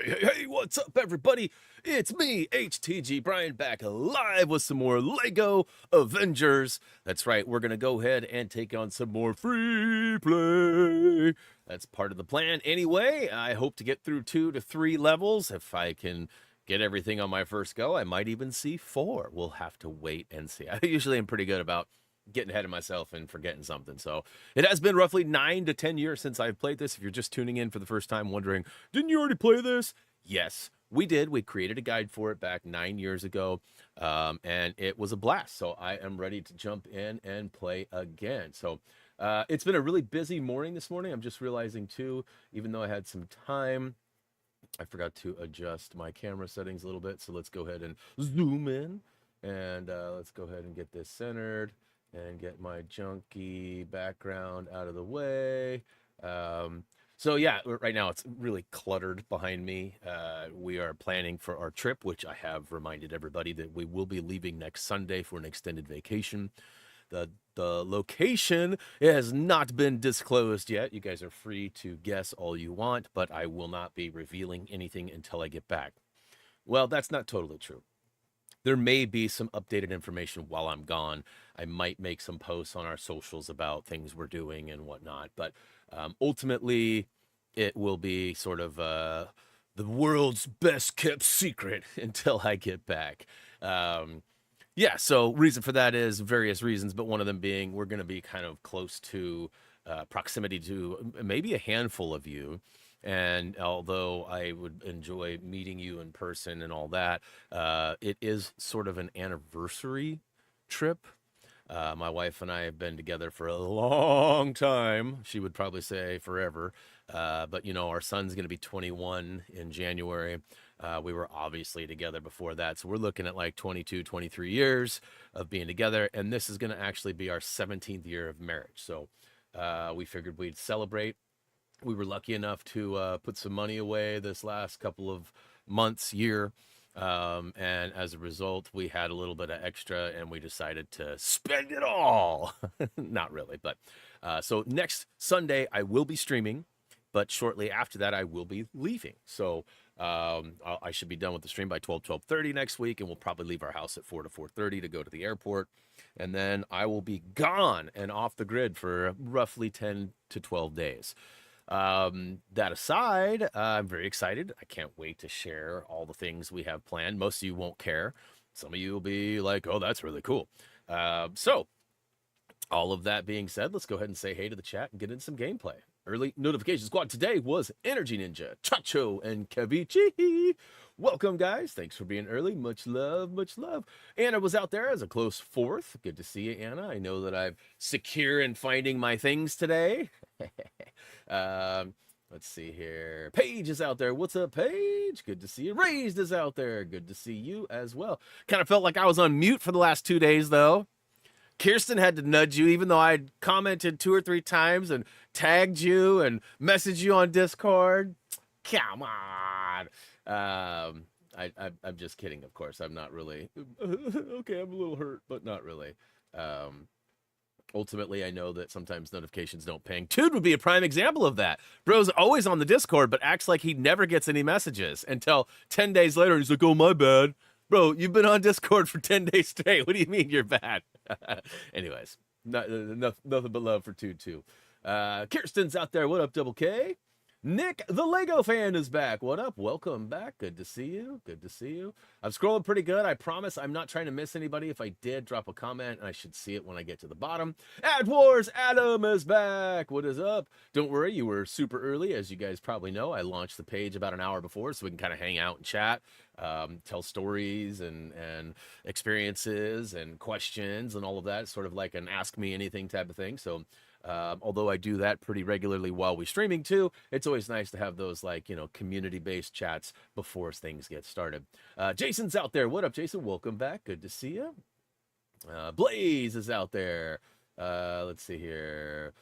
Hey, what's up, everybody? It's me, HTG Brian, back live with some more Lego Avengers. That's right, we're going to go ahead and take on some more free play. That's part of the plan. Anyway, I hope to get through 2 to 3 levels. If I can get everything on my first go, I might even see 4. We'll have to wait and see. I usually am pretty good about getting ahead of myself and forgetting something. So it has been roughly 9 to 10 years since I've played this. If you're just tuning in for the first time wondering, didn't you already play this? Yes, we did. We created a guide for it back 9 years ago, and it was a blast. So I am ready to jump in and play again. So it's been a really busy morning this morning. I'm just realizing too, even though I had some time, I forgot to adjust my camera settings a little bit. So let's go ahead and zoom in, and let's go ahead and get this centered and get my junky background out of the way. So yeah, right now it's really cluttered behind me. We are planning for our trip, which I have reminded everybody that we will be leaving next Sunday for an extended vacation. The location has not been disclosed yet. You guys are free to guess all you want, but I will not be revealing anything until I get back. Well, that's not totally true. There may be some updated information while I'm gone. I might make some posts on our socials about things we're doing and whatnot, but ultimately it will be sort of the world's best kept secret until I get back. Yeah, so reason for that is various reasons, but one of them being we're going to be kind of close to proximity to maybe a handful of you. And although I would enjoy meeting you in person and all that, it is sort of an anniversary trip. My wife and I have been together for a long time. She would probably say forever. But, you know, our son's going to be 21 in January. We were obviously together before that. So we're looking at like 22, 23 years of being together. And this is going to actually be our 17th year of marriage. So we figured we'd celebrate. We were lucky enough to put some money away this last couple of months, year. And as a result, we had a little bit of extra and we decided to spend it all. Not really, but so next Sunday I will be streaming, but shortly after that I will be leaving. So I should be done with the stream by 12:30 next week, and we'll probably leave our house at 4 to 4:30 to go to the airport. And then I will be gone and off the grid for roughly 10 to 12 days. That aside, I'm very excited. I can't wait to share all the things we have planned. Most of you won't care. Some of you will be like, oh, that's really cool. So all of that being said, let's go ahead and say hey to the chat and get into some gameplay. Early notification squad today was Energy Ninja, Chacho, and Kavichi. Welcome, guys. Thanks for being early. Much love, much love. Anna was out there as a close fourth. Good to see you, Anna. I know that I'm secure in finding my things today. Let's see here. Paige is out there. What's up, Paige? Good to see you. Raised is out there. Good to see you as well. Kind of felt like I was on mute for the last 2 days, though. Kirsten had to nudge you, even though I'd commented 2 or 3 times and tagged you and messaged you on Discord. Come on. I'm just kidding, of course. I'm not really. Okay, I'm a little hurt, but not really. Ultimately, I know that sometimes notifications don't ping. Tude would be a prime example of that. Bro's always on the Discord, but acts like he never gets any messages until 10 days later. He's like, oh, my bad. Bro, you've been on Discord for 10 days straight. What do you mean you're bad? Anyways, nothing but love for Tude, too. Kirsten's out there. What up, Double K? Nick, the Lego fan, is back. What up? Welcome back. Good to see you. Good to see you. I'm scrolling pretty good. I promise I'm not trying to miss anybody. If I did, drop a comment, and I should see it when I get to the bottom. Ad Wars Adam is back. What is up? Don't worry, you were super early. As you guys probably know, I launched the page about an hour before, so we can kind of hang out and chat, tell stories and experiences and questions and all of that. It's sort of like an Ask Me Anything type of thing. So although I do that pretty regularly while we're streaming too, it's always nice to have those, like, you know, community-based chats before things get started. Jason's out there. What up, Jason? Welcome back. Good to see you. Blaze is out there. Let's see here.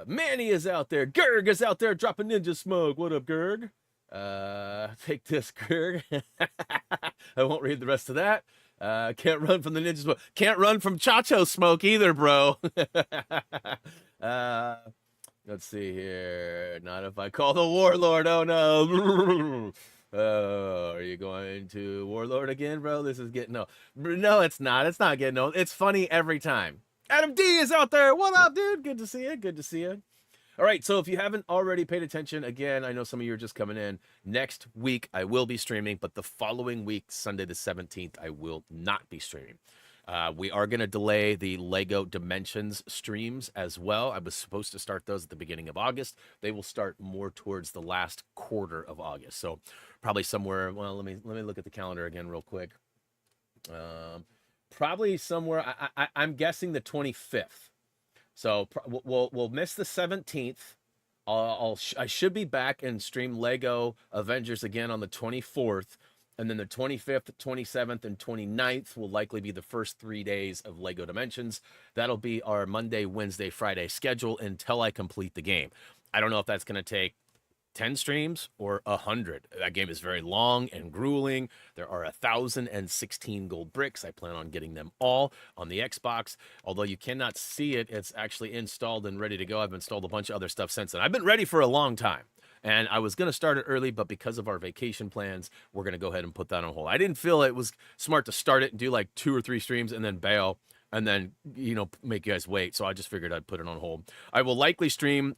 Manny is out there. Gerg is out there dropping ninja smoke. What up, Gerg? Take this, Gerg. I won't read the rest of that. Can't run from the ninja smoke. Can't run from Chacho smoke either, bro. Let's see here. Not if I call the warlord. Oh no. Are you going to Warlord again, bro? This is getting old. No, it's not. It's not getting old. It's funny every time. Adam D is out there. What up, dude? Good to see you. Good to see you. All right, so if you haven't already paid attention, again, I know some of you are just coming in. Next week, I will be streaming, but the following week, Sunday the 17th, I will not be streaming. We are going to delay the Lego Dimensions streams as well. I was supposed to start those at the beginning of August. They will start more towards the last quarter of August. So probably somewhere, well, let me look at the calendar again real quick. Probably somewhere, I'm guessing the 25th. So we'll miss the 17th. I should be back and stream Lego Avengers again on the 24th. And then the 25th, 27th, and 29th will likely be the first 3 days of Lego Dimensions. That'll be our Monday, Wednesday, Friday schedule until I complete the game. I don't know if that's going to take 10 streams or 100. That game is very long and grueling. There are 1,016 gold bricks. I plan on getting them all on the Xbox. Although you cannot see it, it's actually installed and ready to go. I've installed a bunch of other stuff since then. I've been ready for a long time. And I was going to start it early, but because of our vacation plans, we're going to go ahead and put that on hold. I didn't feel it was smart to start it and do like 2 or 3 streams and then bail and then, you know, make you guys wait. So I just figured I'd put it on hold. I will likely stream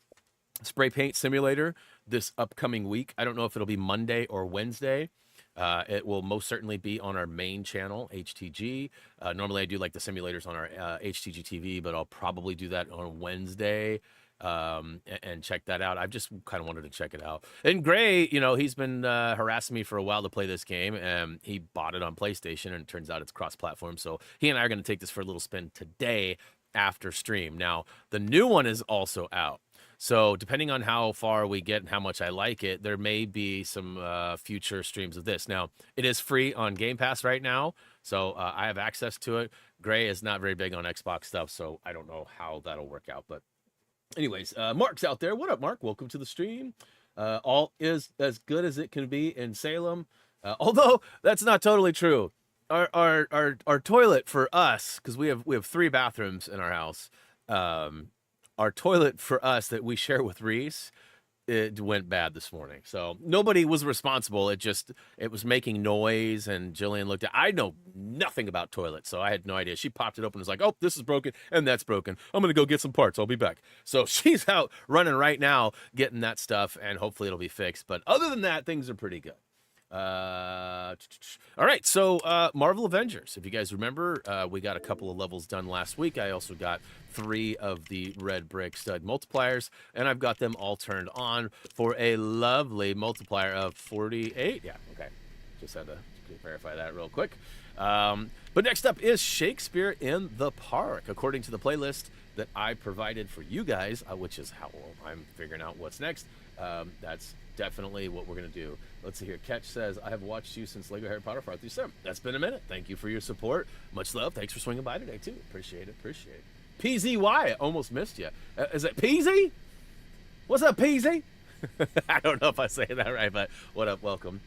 Spray Paint Simulator this upcoming week. I don't know if it'll be Monday or Wednesday. It will most certainly be on our main channel, HTG. Normally I do like the simulators on our HTG TV, but I'll probably do that on Wednesday. And check that out. I've just kind of wanted to check it out. And Gray, you know, he's been harassing me for a while to play this game, and he bought it on PlayStation, and it turns out it's cross-platform. So he and I are going to take this for a little spin today after stream. Now, the new one is also out. So depending on how far we get and how much I like it, there may be some future streams of this. Now, it is free on Game Pass right now, so I have access to it. Gray is not very big on Xbox stuff, so I don't know how that'll work out, but anyways, Mark's out there. What up, Mark? Welcome to the stream. All is as good as it can be in Salem. Although that's not totally true. Our toilet for us, because we have 3 bathrooms in our house. Our toilet for us that we share with Reese, it went bad this morning. So nobody was responsible. It was making noise, and Jillian looked at, I know nothing about toilets, so I had no idea. She popped it open and was like, oh, this is broken and that's broken. I'm going to go get some parts. I'll be back. So she's out running right now, getting that stuff, and hopefully it'll be fixed. But other than that, things are pretty good. All right, so Marvel Avengers. If you guys remember, we got a couple of levels done last week. I also got 3 of the red brick stud multipliers, and I've got them all turned on for a lovely multiplier of 48. Yeah, okay. Just had to verify that real quick. But next up is Shakespeare in the Park, according to the playlist that I provided for you guys, which is how I'm figuring out what's next. That's definitely what we're going to do. Let's see here. Catch says, I have watched you since Lego Harry Potter 5 through 7. That's been a minute. Thank you for your support. Much love. Thanks for swinging by today, too. Appreciate it. Appreciate it. PZY. I almost missed you. Is it PZ? What's up, PZ? I don't know if I say that right, but what up? Welcome.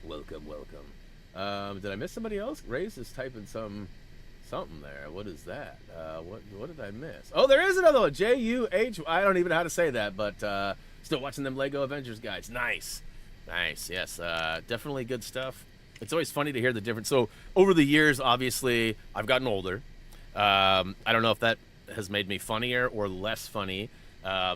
Welcome, welcome. Did I miss somebody else? Ray's is typing something there. What is that? What did I miss? Oh, there is another one. J-U-H. I don't even know how to say that, but still watching them Lego Avengers guys. Nice. Nice. Yes. Definitely good stuff. It's always funny to hear the difference. So over the years, obviously, I've gotten older. I don't know if that has made me funnier or less funny.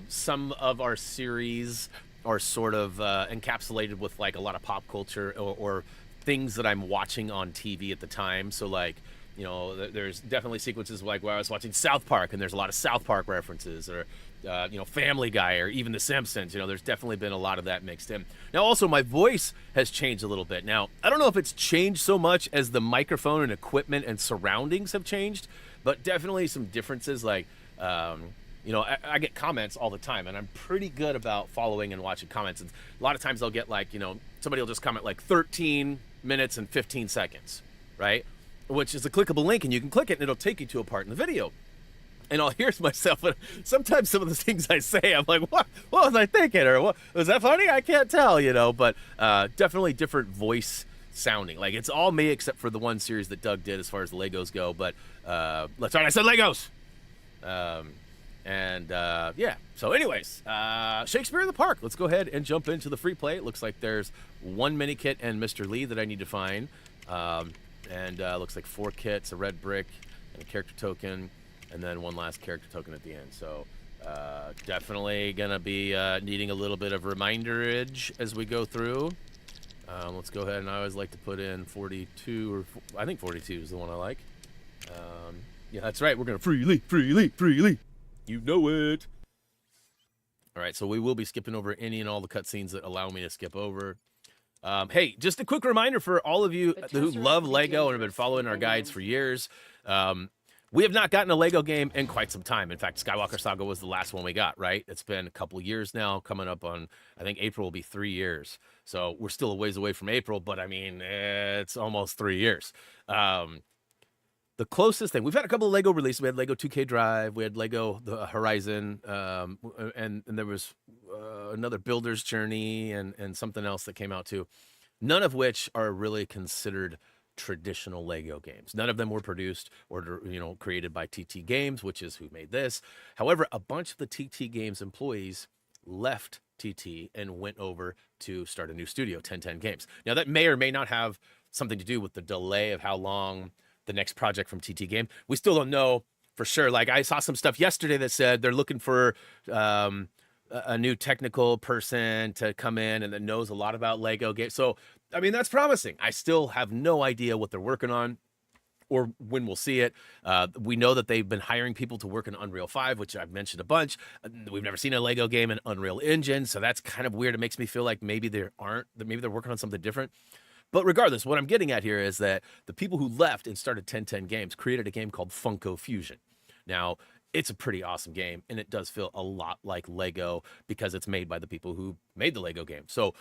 Some of our series are sort of encapsulated with like a lot of pop culture or things that I'm watching on TV at the time. So like, you know, there's definitely sequences like where I was watching South Park and there's a lot of South Park references, or you know, Family Guy, or even The Simpsons. You know, there's definitely been a lot of that mixed in. Now, also, my voice has changed a little bit. Now, I don't know if it's changed so much as the microphone and equipment and surroundings have changed, but definitely some differences. Like, you know, I get comments all the time, and I'm pretty good about following and watching comments. And a lot of times I'll get like, you know, somebody will just comment like 13 minutes and 15 seconds, right? Which is a clickable link, and you can click it, and it'll take you to a part in the video. And I'll hear myself, but sometimes some of the things I say, I'm like, what was I thinking? Or what was that funny? I can't tell, you know, but definitely different voice sounding. Like, it's all me except for the one series that Doug did as far as the Legos go. But that's right, I said Legos. And yeah, so anyways, Shakespeare in the Park. Let's go ahead and jump into the free play. It looks like there's 1 mini kit and Mr. Lee that I need to find. And looks like 4 kits, a red brick, and a character token, and then 1 last character token at the end. So definitely gonna be needing a little bit of reminderage as we go through. Let's go ahead, and I always like to put in 42, or I think 42 is the one I like. Yeah, that's right. We're gonna freely. You know it. All right, so we will be skipping over any and all the cutscenes that allow me to skip over. Hey, just a quick reminder for all of you who love Lego and have been following our guides for years. We have not gotten a Lego game in quite some time. In fact, Skywalker Saga was the last one we got, right? It's been a couple years now, coming up on, I think April will be 3 years. So we're still a ways away from April, but I mean, it's almost 3 years. The closest thing, we've had a couple of Lego releases. We had Lego 2K Drive, we had Lego the Horizon, and there was another Builder's Journey and something else that came out too. None of which are really considered traditional Lego games. None of them were produced or, you know, created by TT Games, which is who made this. However, a bunch of the TT Games employees left TT and went over to start a new studio, 1010 Games. Now, that may or may not have something to do with the delay of how long the next project from TT Game. We still don't know for sure. Like, I saw some stuff yesterday that said they're looking for a new technical person to come in and that knows a lot about Lego games. So, I mean, that's promising. I still have no idea what they're working on or when we'll see it. We know that they've been hiring people to work in Unreal 5, which I've mentioned a bunch. We've never seen a Lego game in Unreal Engine, so that's kind of weird. It makes me feel like maybe maybe they're working on something different. But regardless, what I'm getting at here is that the people who left and started 1010 Games created a game called Funko Fusion. Now, it's a pretty awesome game, and it does feel a lot like Lego because it's made by the people who made the Lego game. So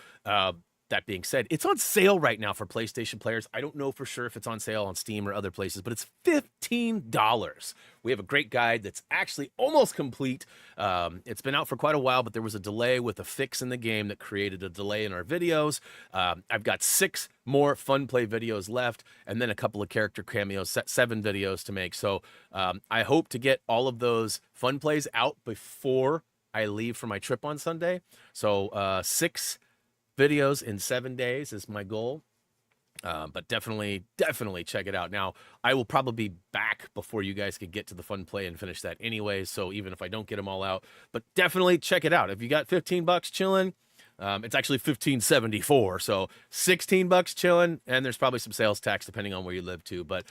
that being said, it's on sale right now for PlayStation players. I don't know for sure if it's on sale on Steam or other places, but it's $15. We have a great guide that's actually almost complete. It's been out for quite a while, but there was a delay with a fix in the game that created a delay in our videos. I've got 6 more fun play videos left, and then a couple of character cameos, 7 videos to make. So I hope to get all of those fun plays out before I leave for my trip on Sunday. So 6 videos in 7 days is my goal. But definitely check it out. Now, I will probably be back before you guys could get to the fun play and finish that anyway. So even if I don't get them all out, but definitely check it out. If you got $15 chilling, it's actually $15.74. So $16 chilling, and there's probably some sales tax depending on where you live too. But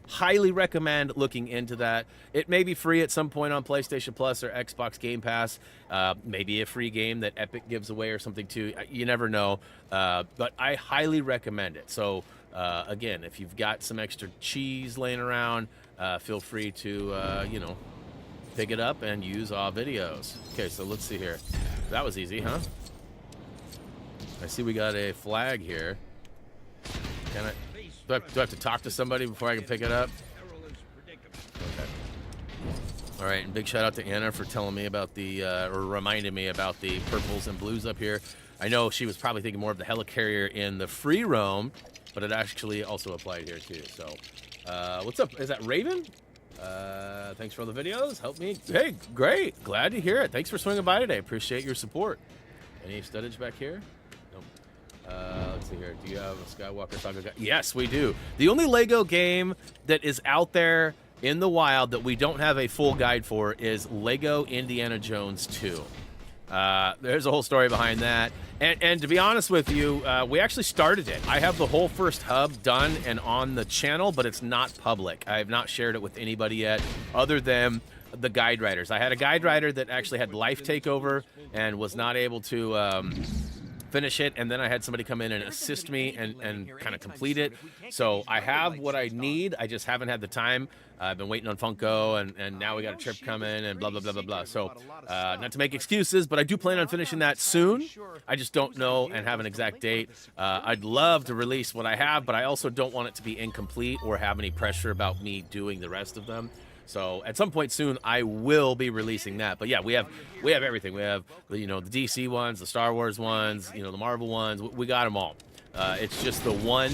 highly recommend looking into that. It may be free at some point on PlayStation Plus or Xbox Game Pass. Maybe a free game that Epic gives away or something too. You never know. But I highly recommend it. So again, if you've got some extra cheese laying around, feel free to you know, pick it up and use our videos. Okay, so let's see here. That was easy, huh? I see we got a flag here. Can I? Do I have to talk to somebody before I can pick it up? Okay. All right, and big shout out to Anna for telling me about the, or reminding me about the purples and blues up here. I know she was probably thinking more of the Helicarrier in the free roam, but it actually also applied here too. So, what's up? Is that Raven? Thanks for all the videos. Help me. Hey, great. Glad to hear it. Thanks for swinging by today. Appreciate your support. Any studdage back here? Nope. Let's see here. Do you have a Skywalker Saga guide? Yes, we do. The only Lego game that is out there in the wild that we don't have a full guide for is Lego Indiana Jones 2. There's a whole story behind that. And to be honest with you, we actually started it. I have the whole first hub done and on the channel, but it's not public. I have not shared it with anybody yet other than the guide writers. I had a guide writer that actually had life takeover and was not able to finish it, and then I had somebody come in and assist me and kind of complete it. So I have what I need. I just haven't had the time. I've been waiting on Funko, and now we got a trip coming and blah, blah, blah, blah, blah. So not to make excuses, but I do plan on finishing that soon. I just don't know and have an exact date. I'd love to release what I have, but I also don't want it to be incomplete or have any pressure about me doing the rest of them. So at some point soon, I will be releasing that. But yeah, we have everything. We have, you know, the DC ones, the Star Wars ones, you know, the Marvel ones. We got them all. It's just the one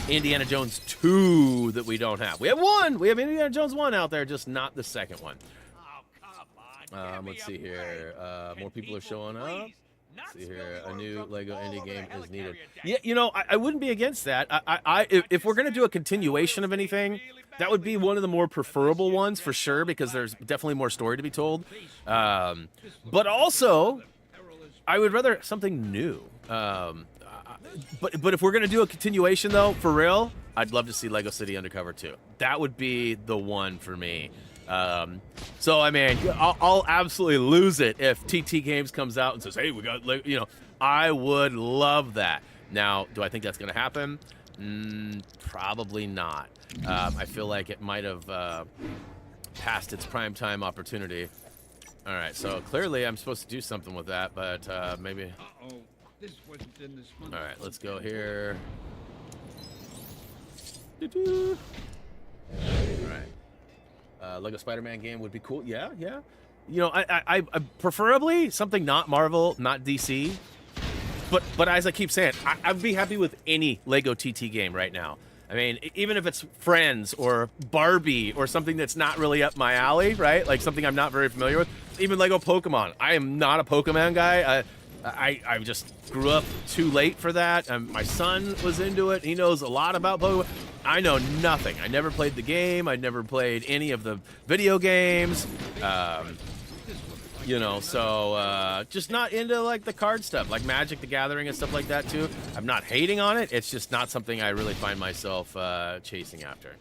Indiana Jones 2 that we don't have. We have one. We have Indiana Jones 1 out there, just not the second one. Oh, come Let's see here. More people are showing up. Let's see here. A new Lego indie game is needed. Yeah, you know, I wouldn't be against that. If we're gonna do a continuation of anything, that would be one of the more preferable ones for sure, because there's definitely more story to be told. But also, I would rather something new. But if we're gonna do a continuation though, for real, I'd love to see Lego City Undercover 2. That would be the one for me. So I mean, I'll absolutely lose it if TT Games comes out and says, "Hey, we got," you know, I would love that. Now, do I think that's gonna happen? Probably not. I feel like it might have passed its prime time opportunity. All right, so clearly I'm supposed to do something with that, but maybe. This wasn't in this month. All right, let's go here. All right. Lego Spider-Man game would be cool. Yeah, yeah. You know, I preferably something not Marvel, not DC. But as I keep saying, I'd be happy with any Lego TT game right now. I mean, even if it's Friends or Barbie or something that's not really up my alley, right? Like something I'm not very familiar with. Even Lego Pokemon. I am not a Pokemon guy. I just grew up too late for that. My son was into it. He knows a lot about Pokemon. I know nothing. I never played the game. I never played any of the video games. You know, so just not into like the card stuff, like Magic the Gathering and stuff like that too. I'm not hating on it. It's just not something I really find myself chasing after.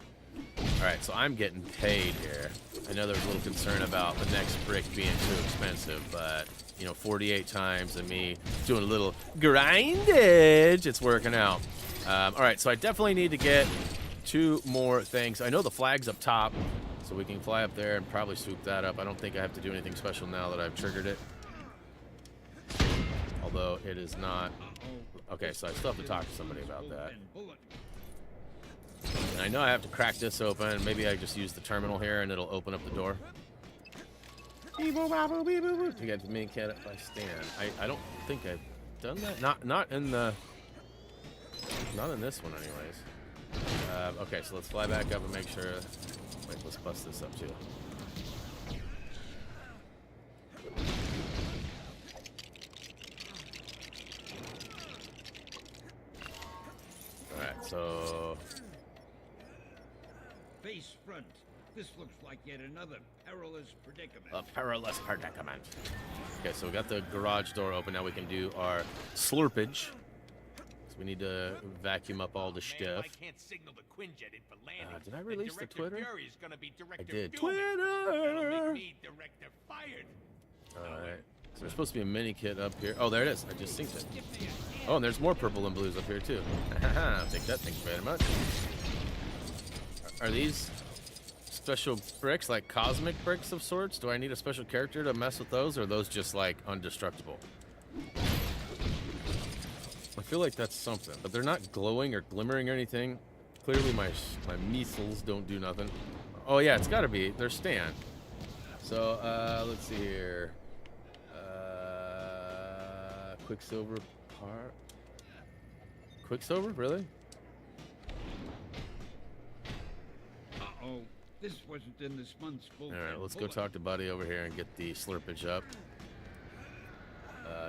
All right, so I'm getting paid here. I know there's a little concern about the next brick being too expensive, but you know, 48 times and me doing a little grindage, it's working out. All right, so I definitely need to get 2 more things. I know the flag's up top, so we can fly up there and probably swoop that up. I don't think I have to do anything special now that I've triggered it. Although it is not. Okay, so I still have to talk to somebody about that. And I know I have to crack this open. Maybe I just use the terminal here and it'll open up the door. You got the main cat if I stand. I don't think I've done that. Not in this one anyways. Okay, so let's fly back up and make sure. Wait, let's bust this up too. All right, so Face front. This looks like yet another perilous predicament. a perilous predicament. Okay, so we got the garage door open. Now we can do our slurpage. So we need to vacuum up all the stuff. Did I release the Twitter? I did. Twitter! Alright. So there's supposed to be a mini kit up here. Oh, there it is. I just synced it. Oh, and there's more purple and blues up here, too. I'll take that. Thank you very much. Are these special bricks, like cosmic bricks of sorts? Do I need a special character to mess with those, or are those just, like, indestructible? I feel like that's something, but they're not glowing or glimmering or anything. Clearly my missiles don't do nothing. Oh yeah, it's gotta be. They're stand. So, let's see here. Quicksilver part. Quicksilver? Really? Uh-oh. This wasn't in this month's bull. Alright, let's go talk to Buddy over here and get the slurpage up.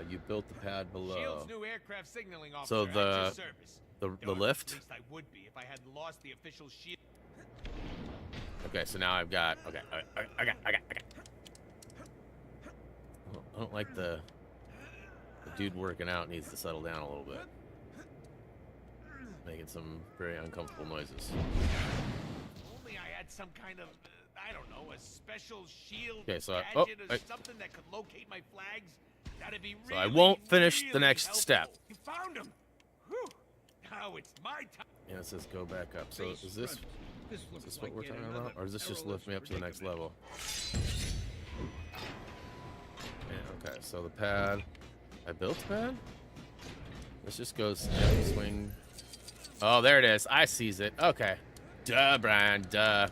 You built the pad below. Shield's new aircraft signaling officer So at your service. the lift? At least I would be if I hadn't lost the official shield. Okay, so now I've got. Okay, I got. I don't like the dude working out needs to settle down a little bit. Making some very uncomfortable noises. Only I had some kind of, I don't know, a special shield Okay, so gadget or something that could locate my flags. That'd be really, so I won't finish the really next helpful. step. You found him. Whew. Now it's my time. Yeah, it says go back up. So is this what we're talking about? Or does this just lift me up to the next level? Yeah, okay, so the pad. I built the pad? This just goes swing. Oh, there it is. I sees it. Okay. Duh, Brian, duh.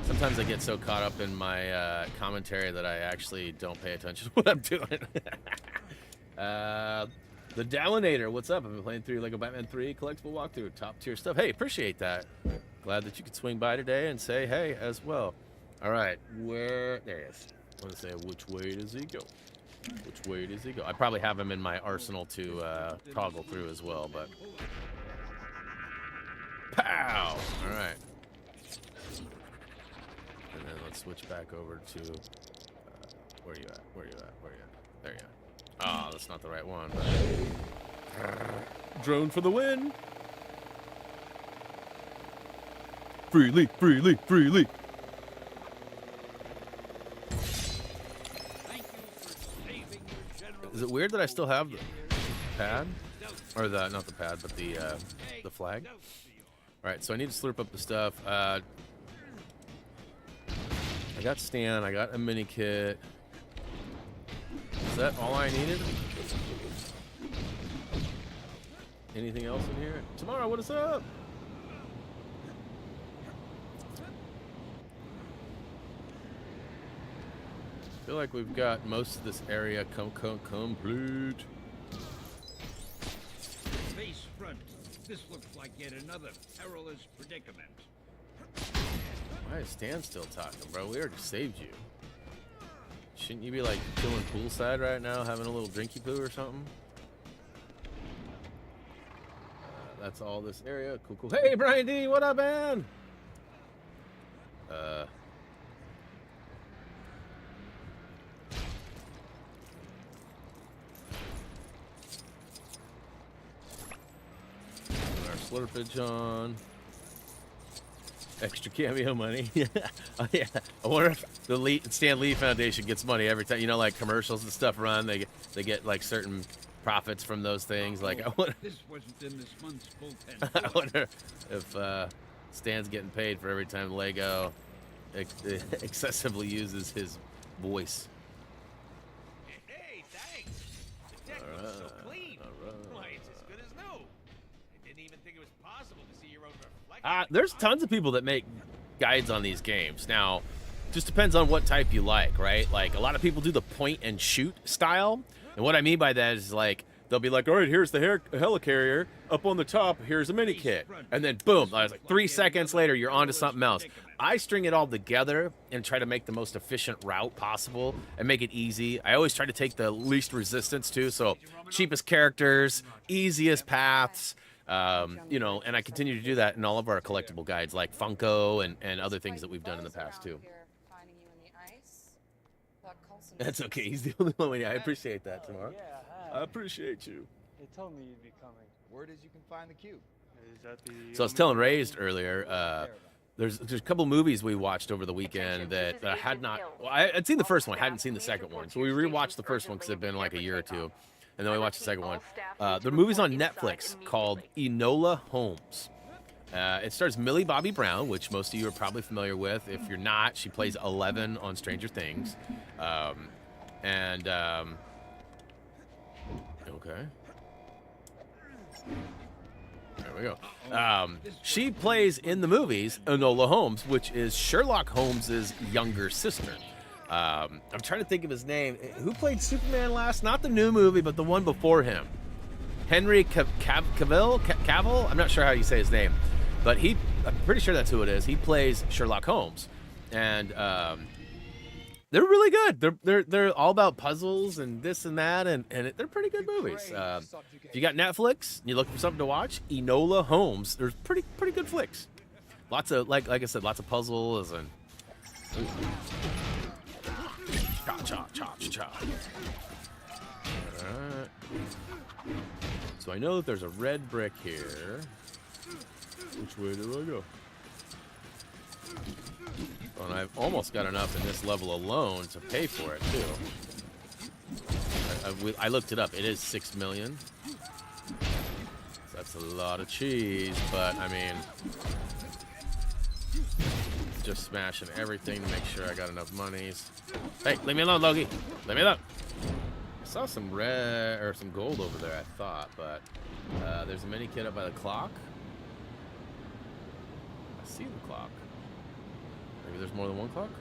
Sometimes I get so caught up in my commentary that I actually don't pay attention to what I'm doing. The Dowinator, what's up? I've been playing through Lego Batman 3 collectible walkthrough, top tier stuff. Hey, appreciate that. Glad that you could swing by today and say hey as well. All right, there it is. I want to say, which way does he go? Which way does he go? I probably have him in my arsenal to toggle through as well, but... Pow! Alright. And then let's switch back over to... where are you at? Where are you at? Where are you at? There you are. Oh, that's not the right one. But... Drone for the win! Freely, freely, freely! Is it weird that I still have the pad? Or the, not the pad, but the flag? Alright, so I need to slurp up the stuff. I got Stan, I got a mini kit. Is that all I needed? Anything else in here? Tomorrow, what is up? I feel like we've got most of this area complete. Face front. This looks like yet another perilous predicament. Why is Stan still talking, bro? We already saved you. Shouldn't you be like chilling poolside right now, having a little drinky poo or something? That's all this area. Cool, cool. Hey, Brian D, what up, man? Slurpage on. Extra cameo money. Yeah. Oh, yeah. I wonder if the Stan Lee Foundation gets money every time, you know, like commercials and stuff run. They get like certain profits from those things. Like I wonder. This wasn't in this month's bullpen. I wonder if Stan's getting paid for every time Lego excessively uses his voice. Hey, thanks. The deck looks so clean. Why, it's as good as new. I didn't even think it was possible to see your own reflection. There's tons of people that make guides on these games. Now, just depends on what type you like, right? Like, a lot of people do the point and shoot style. And what I mean by that is, like, they'll be like, all right, here's the helicarrier. Up on the top, here's a mini kit. And then, boom, I was like 3 seconds later, you're on to something else. I string it all together and try to make the most efficient route possible and make it easy. I always try to take the least resistance, too. So, cheapest characters, easiest paths. You know, and I continue to do that in all of our collectible guides, like Funko and other things that we've done in the past, too. That's okay. He's the only one. I appreciate that, Tamara. I appreciate you. They told me you'd be coming. Word is you can find the cube. Is that the? So I was telling Raised earlier. There's a couple movies we watched over the weekend that I had not. Well, I'd seen the first one, hadn't seen the second one. So we rewatched the first one because it'd been like a year or two, and then we watched the second one. The movie's on Netflix called Enola Holmes. It stars Millie Bobby Brown, which most of you are probably familiar with. If you're not, she plays 11 on Stranger Things. Okay. There we go. She plays in the movies Enola Holmes, which is Sherlock Holmes's younger sister. I'm trying to think of his name. Who played Superman last? Not the new movie, but the one before him. Henry Cavill? I'm not sure how you say his name. But I'm pretty sure that's who it is. He plays Sherlock Holmes. And they're really good. They're all about puzzles and this and that, and they're pretty good movies. If you got Netflix and you're looking for something to watch, Enola Holmes. There's pretty good flicks. Lots of like I said, lots of puzzles and cha. Alright. So I know that there's a red brick here. Which way do I go? Oh, and I've almost got enough in this level alone to pay for it, too. I looked it up. It is 6 million. So that's a lot of cheese, but, I mean... Just smashing everything to make sure I got enough monies. Hey, leave me alone, Logie. Leave me alone. I saw some red, or some gold over there, I thought, but... there's a mini kit up by the clock. I see the clock. Maybe there's more than one clock?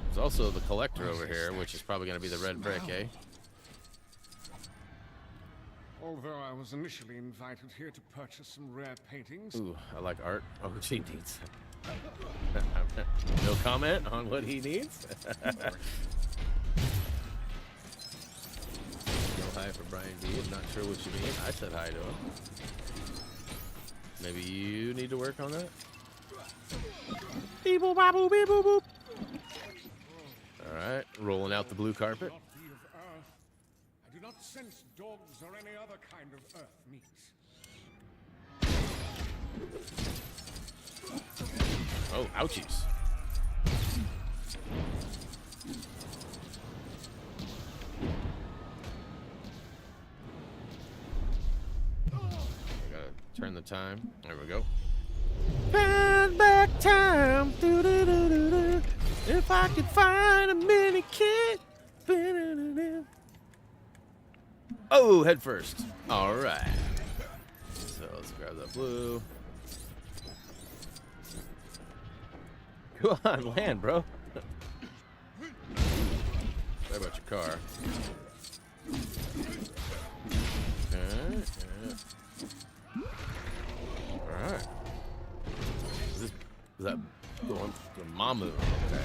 There's also the collector over here, which is probably going to be the red brick, eh? Although I was initially invited here to purchase some rare paintings. Ooh, I like art. Oh, she needs No comment on what he needs. No hi for Brian D. I'm not sure what you mean. I said hi to him. Maybe you need to work on that. Beep boop boop beep boop boop. All right, rolling out the blue carpet. Not be of earth. I do not sense dogs or any other kind of earth meats. Oh, ouchies. I gotta turn the time. There we go. Turn back time. Doo -doo -doo -doo -doo. If I could find a mini kit. Oh, head first. All right. So let's grab that blue. Come on, land, bro. Sorry about your car. Okay. All right. Is that going to Mamu? Okay.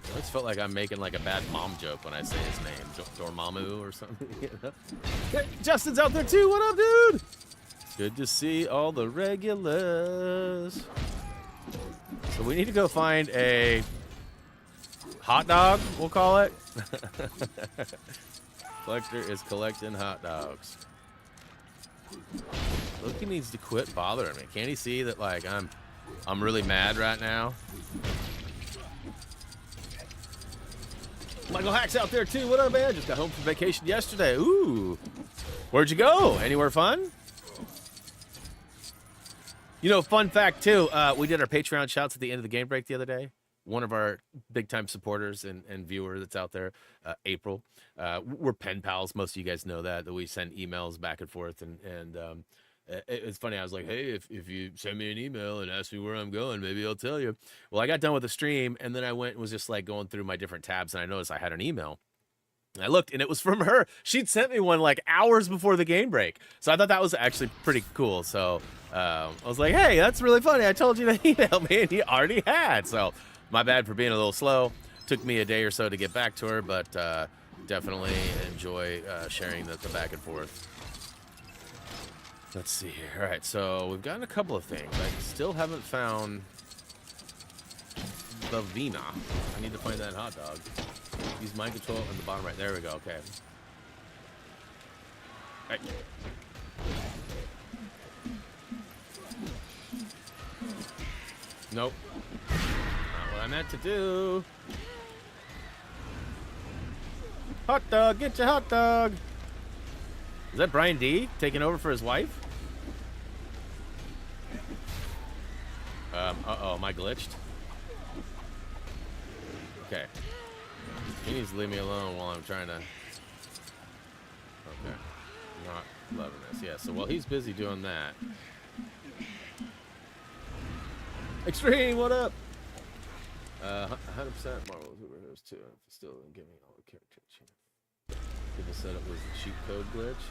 I always felt like I'm making like a bad mom joke when I say his name, Dormammu or something. You know? Hey, Justin's out there too. What up, dude? Good to see all the regulars. So we need to go find a hot dog, we'll call it. Collector is collecting hot dogs. Loki needs to quit bothering me. Can't he see that like I'm really mad right now? Michael Hack's out there too. What up, man? Just got home from vacation yesterday. Ooh. Where'd you go? Anywhere fun? You know, fun fact too, we did our Patreon shouts at the end of the game break the other day. One of our big time supporters and viewer that's out there, April. We're pen pals. Most of you guys know that we send emails back and forth. And it's funny. I was like, hey, if you send me an email and ask me where I'm going, maybe I'll tell you. Well, I got done with the stream and then I went and was just like going through my different tabs and I noticed I had an email. And I looked and it was from her. She'd sent me one like hours before the game break. So I thought that was actually pretty cool. So I was like, hey, that's really funny. I told you to email me and you already had. So my bad for being a little slow. Took me a day or so to get back to her, but definitely enjoy sharing the back and forth. Let's see here. All right, so we've gotten a couple of things. I still haven't found the Vina. I need to find that hot dog. Use mind control on the bottom right. There we go. Okay. All right. Nope. Not what I meant to do. Hot dog, get your hot dog. Is that Brian D taking over for his wife? Uh-oh, am I glitched? Okay. He needs to leave me alone while I'm trying to... Okay. Not loving this. Yeah, so while he's busy doing that... Extreme, what up? 100% Marvel superheroes too. Still giving all the character change. People said it was a cheat code glitch.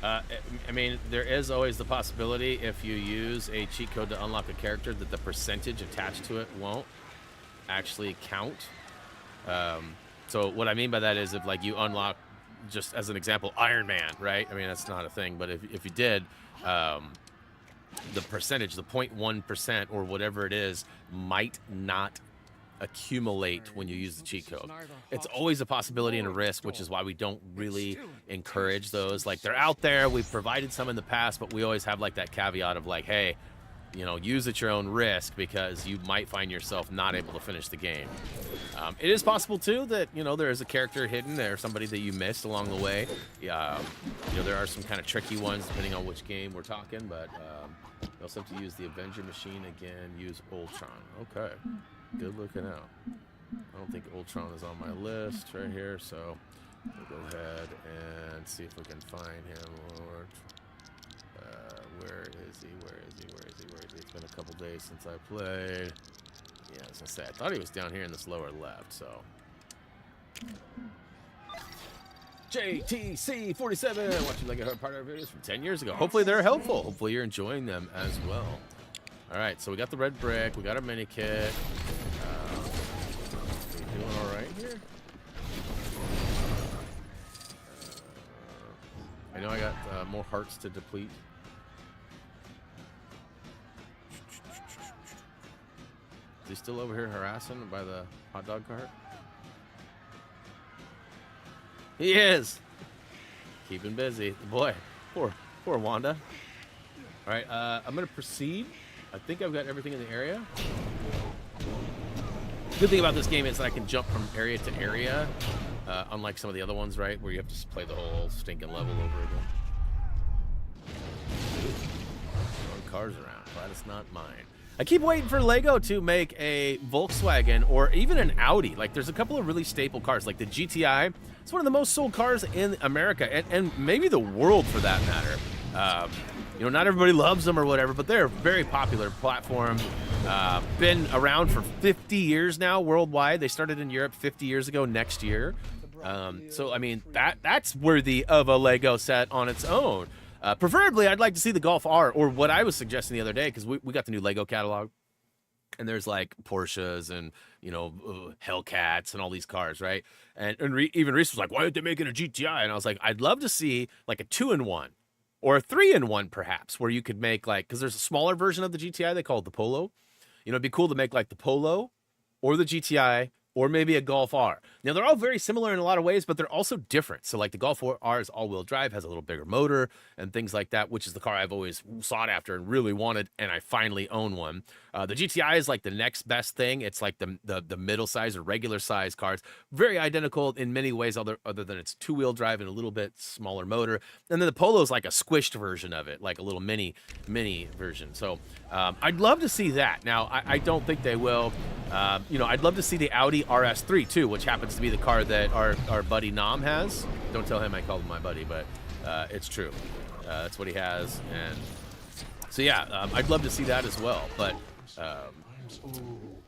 I mean, there is always the possibility if you use a cheat code to unlock a character that the percentage attached to it won't actually count. So what I mean by that is if like you unlock, just as an example, Iron Man, right? I mean, that's not a thing, but if you did, the percentage, the 0.1% or whatever it is, might not accumulate when you use the cheat code. It's always a possibility and a risk, which is why we don't really encourage those. Like, they're out there, we've provided some in the past, but we always have like that caveat of like, hey, you know, use at your own risk because you might find yourself not able to finish the game. It is possible too that, you know, there is a character hidden there, somebody that you missed along the way. You know, there are some kind of tricky ones depending on which game we're talking, but you also have to use the Avenger machine again, use Ultron. Okay, good looking out. I don't think Ultron is on my list right here, so we'll go ahead and see if we can find him. Lord. Where is he? Where is he? Where is he? Where is he? It's been a couple days since I played. Yeah, I was gonna say, I thought he was down here in this lower left, so. JTC47, watching like a part of our videos from 10 years ago. Hopefully they're helpful. Hopefully you're enjoying them as well. All right, so we got the red brick. We got our mini kit. We doing all right here? I know I got more hearts to deplete. Is he still over here harassing by the hot dog cart? He is. Keeping busy. Boy, poor Wanda. All right, I'm gonna proceed. I think I've got everything in the area. Good thing about this game is that I can jump from area to area, unlike some of the other ones, right, where you have to play the whole stinking level over again. Throwing cars around. Glad it's not mine. I keep waiting for Lego to make a Volkswagen or even an Audi. Like, there's a couple of really staple cars, like the GTI. It's one of the most sold cars in America, and maybe the world for that matter. You know, not everybody loves them or whatever, but they're a very popular platform. Been around for 50 years now worldwide. They started in Europe 50 years ago next year. So, I mean, that's worthy of a Lego set on its own. Preferably, I'd like to see the Golf R, or what I was suggesting the other day, because we got the new Lego catalog. And there's like Porsches and, you know, Hellcats and all these cars, right? And even Reese was like, why aren't they making a GTI? And I was like, I'd love to see like a 2-in-1 or a 3-in-1 perhaps, where you could make like, because there's a smaller version of the GTI, they call it the Polo. You know, it'd be cool to make like the Polo or the GTI or maybe a Golf R. Now, they're all very similar in a lot of ways, but they're also different. So, like, the Golf R is all-wheel drive, has a little bigger motor and things like that, which is the car I've always sought after and really wanted, and I finally own one. The GTI is, like, the next best thing. It's, like, the middle-size or regular-size cars. Very identical in many ways, other than it's two-wheel drive and a little bit smaller motor. And then the Polo is, like, a squished version of it, like a little mini version. So, I'd love to see that. Now, I don't think they will. You know, I'd love to see the Audi RS3 too, which happens to be the car that our buddy Nam has. Don't tell him I called him my buddy, but it's true. That's what he has, and so yeah, I'd love to see that as well. But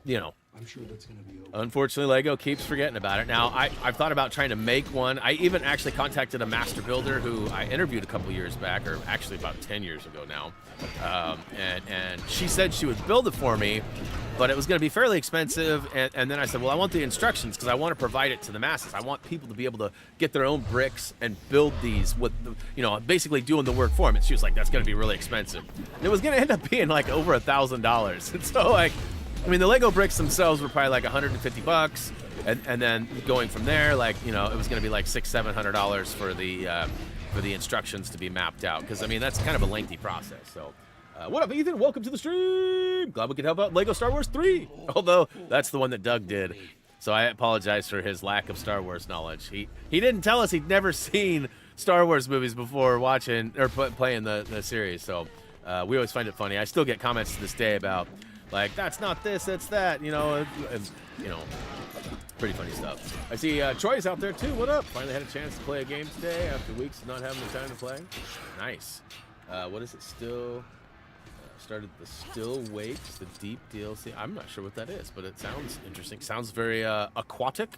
you know, I'm sure that's gonna be okay. Unfortunately, Lego keeps forgetting about it. Now, I've thought about trying to make one. I even actually contacted a master builder who I interviewed a couple years back, or actually about 10 years ago now. And she said she would build it for me, but it was going to be fairly expensive. And then I said, well, I want the instructions because I want to provide it to the masses. I want people to be able to get their own bricks and build these with, you know, basically doing the work for them. And she was like, that's going to be really expensive. And it was going to end up being like over $1,000. And so, like, I mean, the Lego bricks themselves were probably like $150, and then going from there, like, you know, it was going to be like $600-700 for the instructions to be mapped out. Because I mean, that's kind of a lengthy process. So, what up, Ethan? Welcome to the stream. Glad we could help out Lego Star Wars 3. Although that's the one that Doug did, so I apologize for his lack of Star Wars knowledge. He didn't tell us he'd never seen Star Wars movies before watching or playing the series. So we always find it funny. I still get comments to this day about, like, that's not this, that's that, you know, and you know, pretty funny stuff. I see Troy's out there too. What up? Finally had a chance to play a game today after weeks of not having the time to play. Nice. What is it? Still started the Still Wakes, the Deep DLC. I'm not sure what that is, but it sounds interesting. Sounds very aquatic.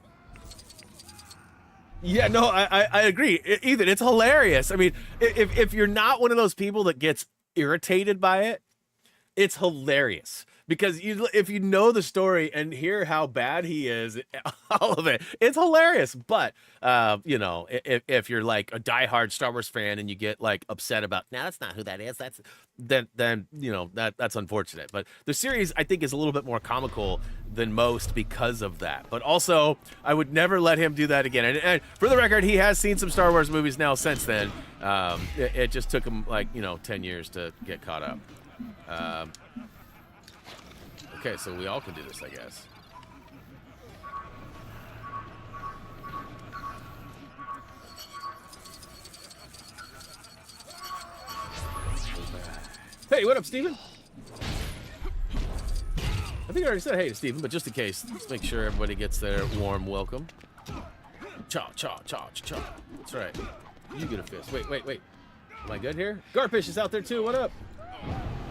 Yeah, no, I agree. Ethan, it's hilarious. I mean, if you're not one of those people that gets irritated by it, it's hilarious. Because if you know the story and hear how bad he is, all of it, it's hilarious. But, you know, if you're like a diehard Star Wars fan and you get like upset about, nah, that's not who that is, then you know, that's unfortunate. But the series, I think, is a little bit more comical than most because of that. But also, I would never let him do that again. And for the record, he has seen some Star Wars movies now since then. It just took him, like, you know, 10 years to get caught up. Okay, so we all can do this, I guess. Hey, what up, Steven? I think I already said hey to Steven, but just in case, let's make sure everybody gets their warm welcome. Cha, cha, cha, cha. That's right. You get a fist. Wait. Am I good here? Garfish is out there too. What up?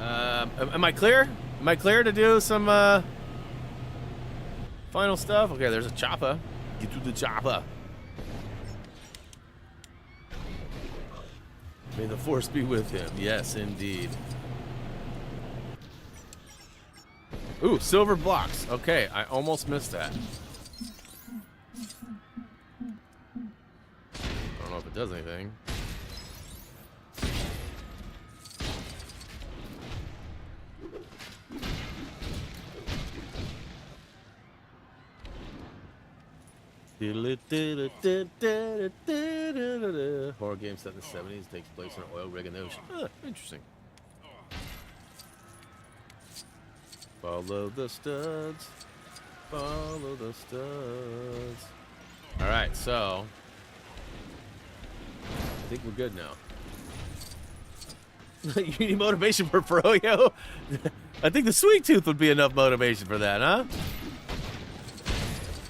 Am I clear? Am I clear to do some final stuff? Okay, there's a chopper. Get to the chopper. May the force be with him. Yes, indeed. Ooh, silver blocks. Okay, I almost missed that. I don't know if it does anything. Horror game set in the 70s, takes place in an oil rig in the ocean. Interesting. Follow the studs. Follow the studs. All right, so I think we're good now. You need motivation for Froyo? I think the sweet tooth would be enough motivation for that, huh?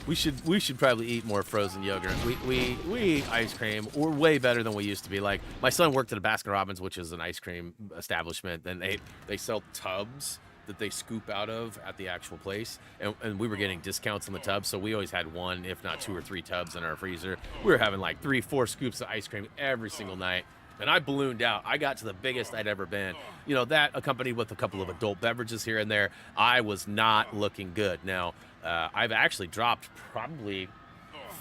We should probably eat more frozen yogurt. We eat ice cream. We're way better than we used to be. Like, my son worked at a Baskin Robbins, which is an ice cream establishment, and they sell tubs that they scoop out of at the actual place, and we were getting discounts on the tubs, so we always had one, if not 2 or 3 tubs in our freezer. We were having like 3-4 scoops of ice cream every single night, and I ballooned out. I got to the biggest I'd ever been. You know, that accompanied with a couple of adult beverages here and there. I was not looking good. Now, I've actually dropped probably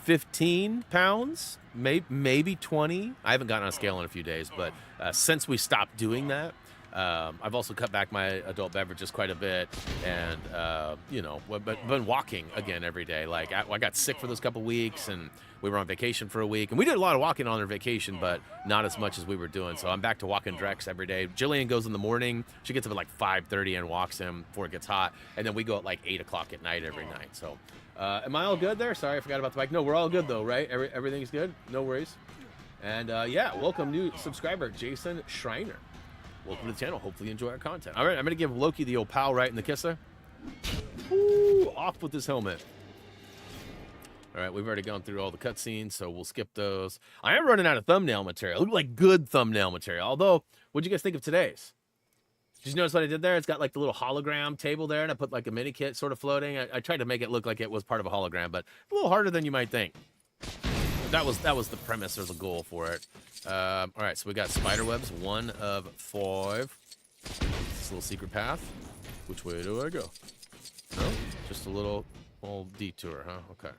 15 pounds, maybe 20. I haven't gotten on a scale in a few days, but since we stopped doing that, I've also cut back my adult beverages quite a bit, and you know, but been walking again every day. Like, I got sick for those couple weeks, and we were on vacation for a week, and we did a lot of walking on our vacation, but not as much as we were doing. So I'm back to walking Drex every day. Jillian goes in the morning. She gets up at like 5:30 and walks him before it gets hot, and then we go at like 8 o'clock at night every night. So am I all good there? Sorry, I forgot about the bike. No, we're all good though, right? Everything's good. No worries. And yeah, welcome new subscriber Jason Schreiner. Welcome to the channel. Hopefully you enjoy our content. All right, I'm going to give Loki the old pow right in the kisser. Woo, off with his helmet. All right, we've already gone through all the cutscenes, so we'll skip those. I am running out of thumbnail material. It looked like good thumbnail material. Although, what'd you guys think of today's? Did you notice what I did there? It's got like the little hologram table there, and I put like a mini kit sort of floating. I tried to make it look like it was part of a hologram, but a little harder than you might think. That was the premise or the goal for it. All right, so we got spider webs, 1 of 5. This little secret path. Which way do I go? No, just a little detour, huh? Okay.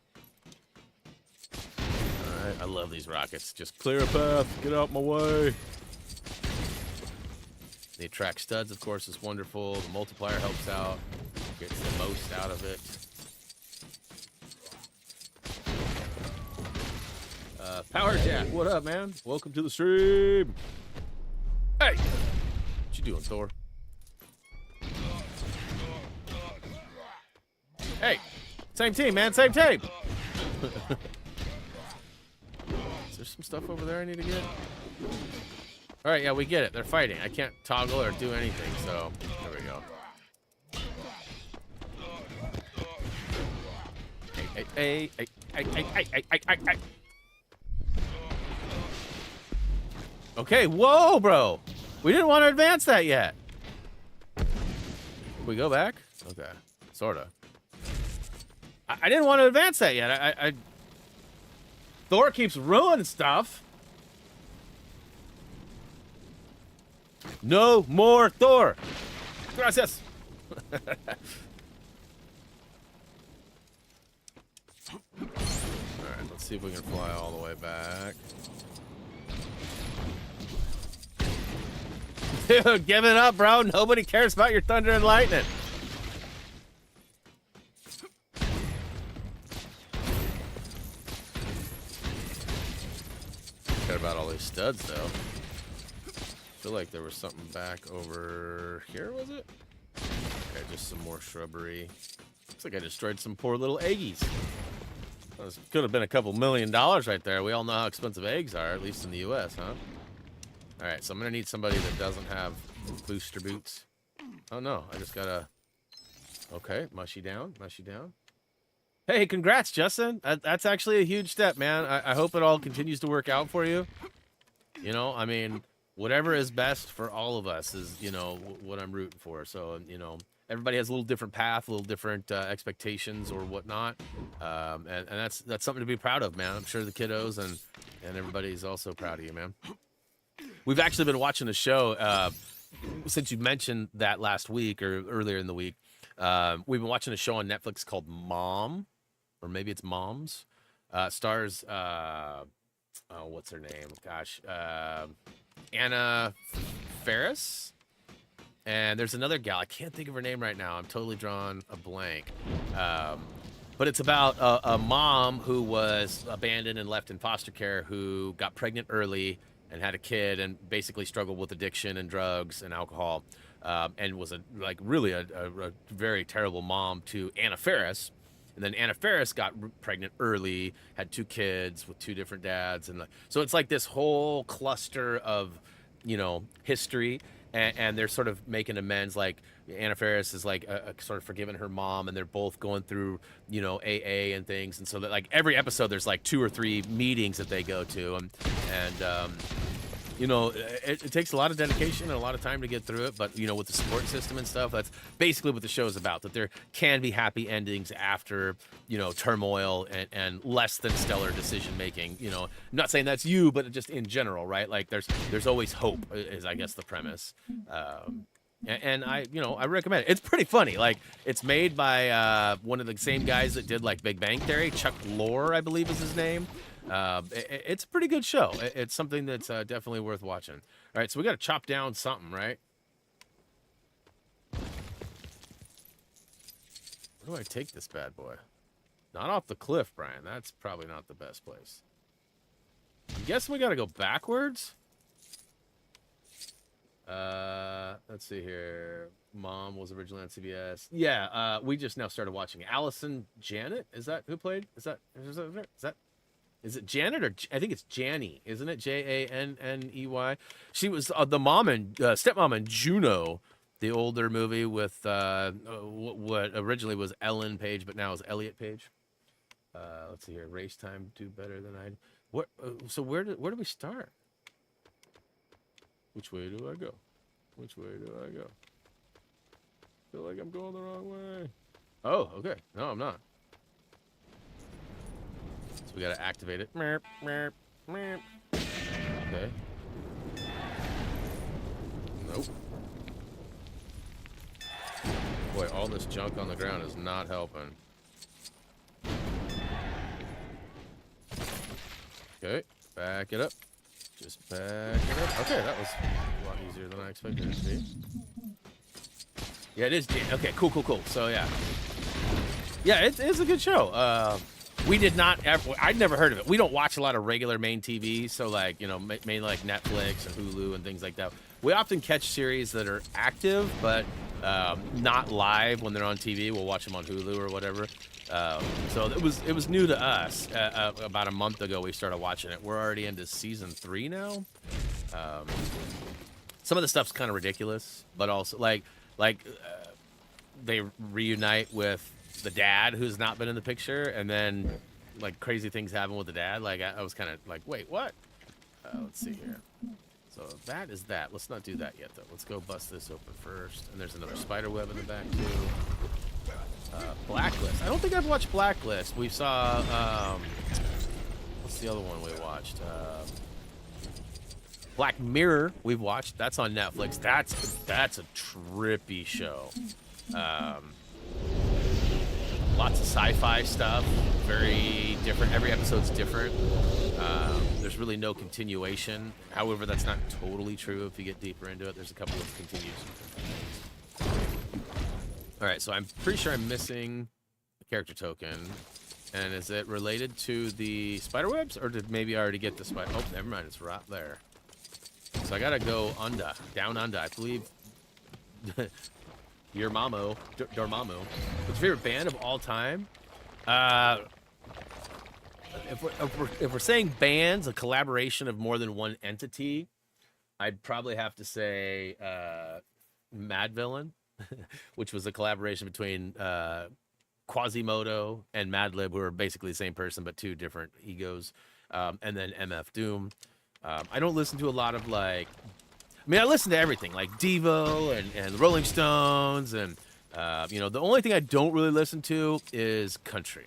All right, I love these rockets. Just clear a path, get out my way. The attract studs, of course, is wonderful. The multiplier helps out, gets the most out of it. Power Jack, what up, man? Welcome to the stream. Hey, what you doing, Thor? Hey, same team, man, same team. Is there some stuff over there I need to get? All right, yeah, we get it. They're fighting. I can't toggle or do anything, so there we go. Hey. Okay, whoa, bro. We didn't want to advance that yet. Can we go back? Okay, sort of. I didn't want to advance that yet. Thor keeps ruining stuff. No more Thor. Gracias. All right, let's see if we can fly all the way back. Dude, give it up, bro. Nobody cares about your thunder and lightning. Care about all these studs, though. I feel like there was something back over here, was it? Okay, just some more shrubbery. Looks like I destroyed some poor little eggies. This could have been a couple $1 million right there. We all know how expensive eggs are, at least in the U.S., huh? All right, so I'm going to need somebody that doesn't have booster boots. Oh, no, I just got to... Okay, mushy down. Hey, congrats, Justin. That's actually a huge step, man. I hope it all continues to work out for you. You know, I mean, whatever is best for all of us is, you know, what I'm rooting for. So, you know, everybody has a little different path, a little different expectations or whatnot. And that's something to be proud of, man. I'm sure the kiddos and everybody's also proud of you, man. We've actually been watching the show since you mentioned that last week or earlier in the week. We've been watching a show on Netflix called Mom, or maybe it's Moms. Stars, what's her name? Gosh, Anna Faris. And there's another gal. I can't think of her name right now. I'm totally drawing a blank. But it's about a mom who was abandoned and left in foster care, who got pregnant early and had a kid and basically struggled with addiction and drugs and alcohol, and was really a very terrible mom to Anna Faris. And then Anna Faris got pregnant early, had 2 kids with 2 different dads, and so it's like this whole cluster of, history. And they're sort of making amends. Like Anna Faris is like sort of forgiving her mom, and they're both going through, AA and things. And so that like every episode, there's like 2 or 3 meetings that they go to, and it takes a lot of dedication and a lot of time to get through it. But with the support system and stuff, that's basically what the show's about. That there can be happy endings after turmoil and less than stellar decision making. I'm not saying that's you, but just in general, right? Like there's always hope is I guess the premise. And I recommend it. It's pretty funny. Like it's made by one of the same guys that did like Big Bang Theory. Chuck Lorre, I believe is his name. It's a pretty good show. It's something that's definitely worth watching. All right, so we got to chop down something, right? Where do I take this bad boy? Not off the cliff, Brian. That's probably not the best place. I'm guessing we got to go backwards. Let's see here. Mom was originally on CBS. Yeah, we just now started watching Allison Janet. Is that who played? Is it Janet or I think it's Janny, isn't it? Janney. She was the mom and stepmom in Juno, the older movie with what originally was Ellen Page, but now is Elliot Page. Let's see here. Race time, do better than I. What? So where do we start? Which way do I go? Which way do I go? Feel like I'm going the wrong way. Oh, okay. No, I'm not. So we gotta activate it. Okay. Nope. Boy, all this junk on the ground is not helping. Okay, back it up. Just back it up. Okay, that was a lot easier than I expected it to be. Yeah, it is. Okay, cool. So yeah, it is a good show. We did not ever. I'd never heard of it. We don't watch a lot of regular main TV, so like mainly like Netflix and Hulu and things like that. We often catch series that are active, but not live when they're on TV. We'll watch them on Hulu or whatever. So it was new to us. About a month ago, we started watching it. We're already into season 3 now. Some of the stuff's kind of ridiculous, but also like they reunite with the dad who's not been in the picture, and then like crazy things happen with the dad. Like I was kind of like, wait, what? Let's see here. So that is that. Let's not do that yet though. Let's go bust this open first. And there's another spider web in the back too. Blacklist. I don't think I've watched Blacklist. We saw what's the other one we watched? Black Mirror we've watched. That's on Netflix. That's a trippy show. Lots of sci-fi stuff, very different. Every episode's different. There's really no continuation. However, that's not totally true if you get deeper into it. There's a couple of continues. All right, so I'm pretty sure I'm missing a character token. And is it related to the spiderwebs, or did maybe I already get the spider? Oh, never mind. It's right there. So I gotta go down under. I believe your Dormammu. What's your favorite band of all time? If we're saying bands, a collaboration of more than one entity, I'd probably have to say Mad Villain, which was a collaboration between Quasimodo and Madlib, who are basically the same person but 2 different egos, and then MF Doom. I don't listen to a lot of I listen to everything like Devo and the Rolling Stones, and the only thing I don't really listen to is country.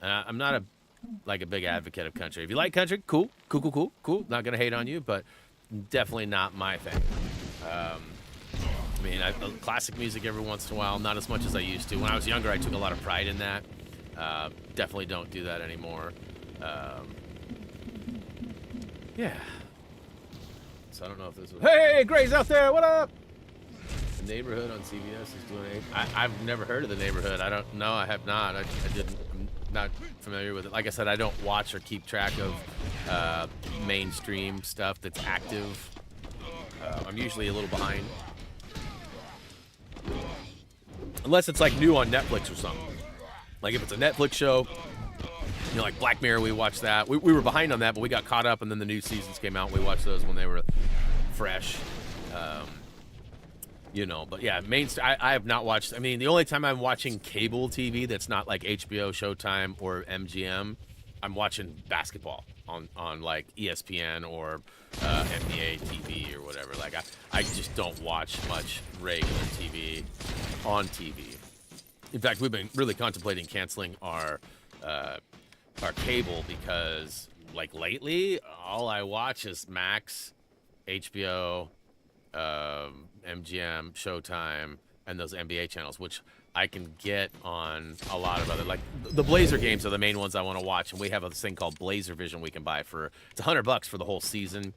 I'm not a big advocate of country. If you like country, cool. Not gonna hate on you, but definitely not my thing. mean, classic music every once in a while, not as much as I used to. When I was younger, I took a lot of pride in that. Definitely don't do that anymore. Yeah. So I don't know if this was... Hey, Gray's out there. What up? The Neighborhood on CBS is doing it. I've never heard of The Neighborhood. I don't know. I have not. I didn't. I'm not familiar with it. Like I said, I don't watch or keep track of mainstream stuff that's active. I'm usually a little behind. Unless it's like new on Netflix or something. Like if it's a Netflix show, you know, like Black Mirror, we watched that. We were behind on that, but we got caught up, and then the new seasons came out. And we watched those when they were fresh. You know, but yeah, I have not watched. I mean, the only time I'm watching cable TV that's not like HBO, Showtime, or MGM, I'm watching basketball on like ESPN or NBA TV or whatever. Like I just don't watch much regular TV on TV. In fact, we've been really contemplating canceling our cable because like lately all I watch is Max, HBO, MGM, Showtime, and those NBA channels, which I can get on a lot of other, like the Blazer games are the main ones I want to watch, and we have a thing called Blazer Vision we can buy for, it's $100 for the whole season.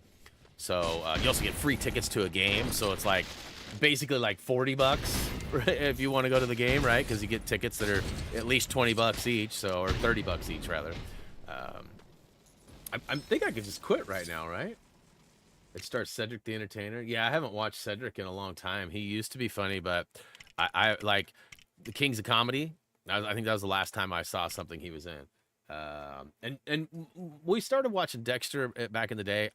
So you also get free tickets to a game, so it's like basically like $40 if you want to go to the game, right? Because you get tickets that are at least $20 each, so, or $30 each rather. I think I could just quit right now, right? It starts Cedric the Entertainer. Yeah, I haven't watched Cedric in a long time. He used to be funny, but I like the Kings of Comedy. I think that was the last time I saw something he was in. And we started watching Dexter back in the day.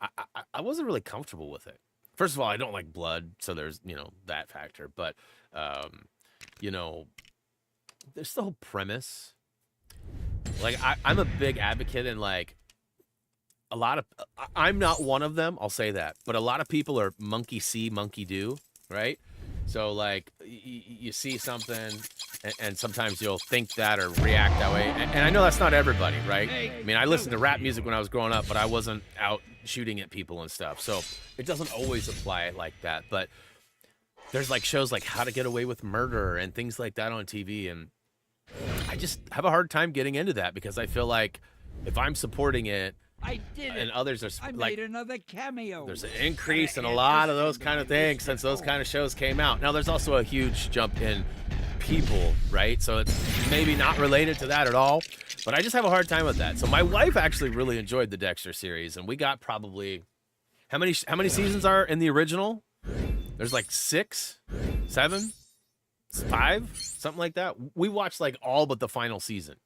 I wasn't really comfortable with it. First of all, I don't like blood, so there's, you know, that factor. But, you know, there's the whole premise. Like, I'm a big advocate in, like, a lot of, I'm not one of them, I'll say that, but a lot of people are monkey see, monkey do, right? So like you see something and sometimes you'll think that or react that way. And I know that's not everybody, right? I mean, I listened to rap music when I was growing up, but I wasn't out shooting at people and stuff. So it doesn't always apply like that. But there's like shows like How to Get Away with Murder and things like that on TV. And I just have a hard time getting into that because I feel like if I'm supporting it, I did it. And others are I like, made another cameo. There's an increase in a lot of those kind of things since those kind of shows came out. Now, there's also a huge jump in people, right? So it's maybe not related to that at all, but I just have a hard time with that. So my wife actually really enjoyed the Dexter series, and we got probably how many seasons are in the original? There's like 6, 7, 5, something like that. We watched like all but the final season.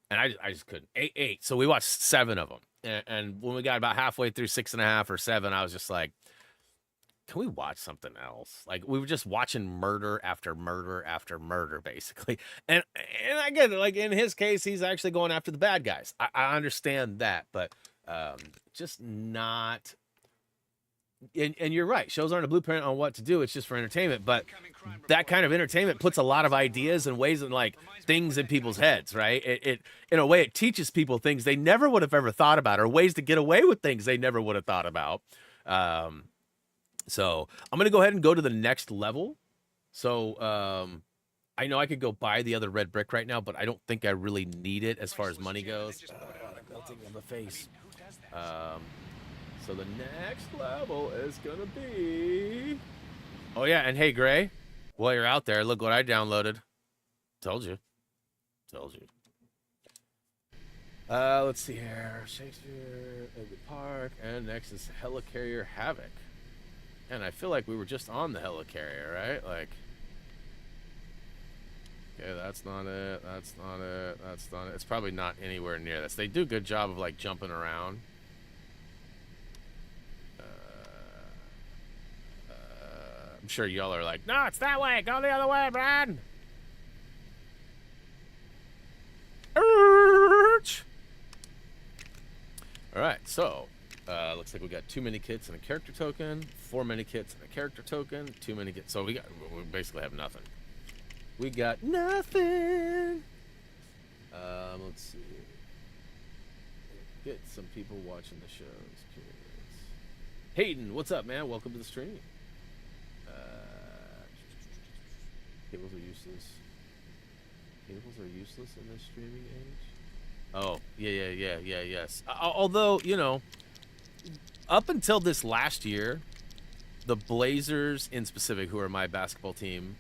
And I just couldn't. 8. So we watched 7 of them. And when we got about halfway through 6.5 or 7, I was just like, can we watch something else? Like, we were just watching murder after murder after murder, basically. And I get it. Like, in his case, he's actually going after the bad guys. I understand that. But just not... And you're right. Shows aren't a blueprint on what to do. It's just for entertainment. But that kind of entertainment puts a lot of ideas and ways and like things in people's heads, right? It in a way, it teaches people things they never would have ever thought about, or ways to get away with things they never would have thought about. So I'm going to go ahead and go to the next level. So I know I could go buy the other red brick right now, but I don't think I really need it as far as money goes. Melting on the face. So the next level is gonna be... Oh yeah, and hey Gray, while you're out there, look what I downloaded. Told you. Let's see here. Shakespeare, Edward Park, and next is Helicarrier Havoc. And I feel like we were just on the Helicarrier, right? Like... Okay, that's not it, that's not it, that's not it. It's probably not anywhere near this. They do a good job of like jumping around. I'm sure y'all are like, no, it's that way. Go the other way, Brad. All right, so looks like we got 2 mini kits and a character token, 4 mini kits and a character token, 2 mini kits. So we basically have nothing. We got nothing. Let's see. Get some people watching the shows. Curious. Hayden, what's up, man? Welcome to the stream. Cables are useless. Cables are useless in this streaming age. Oh, yes. Although, you know, up until this last year, the Blazers in specific, who are my basketball team,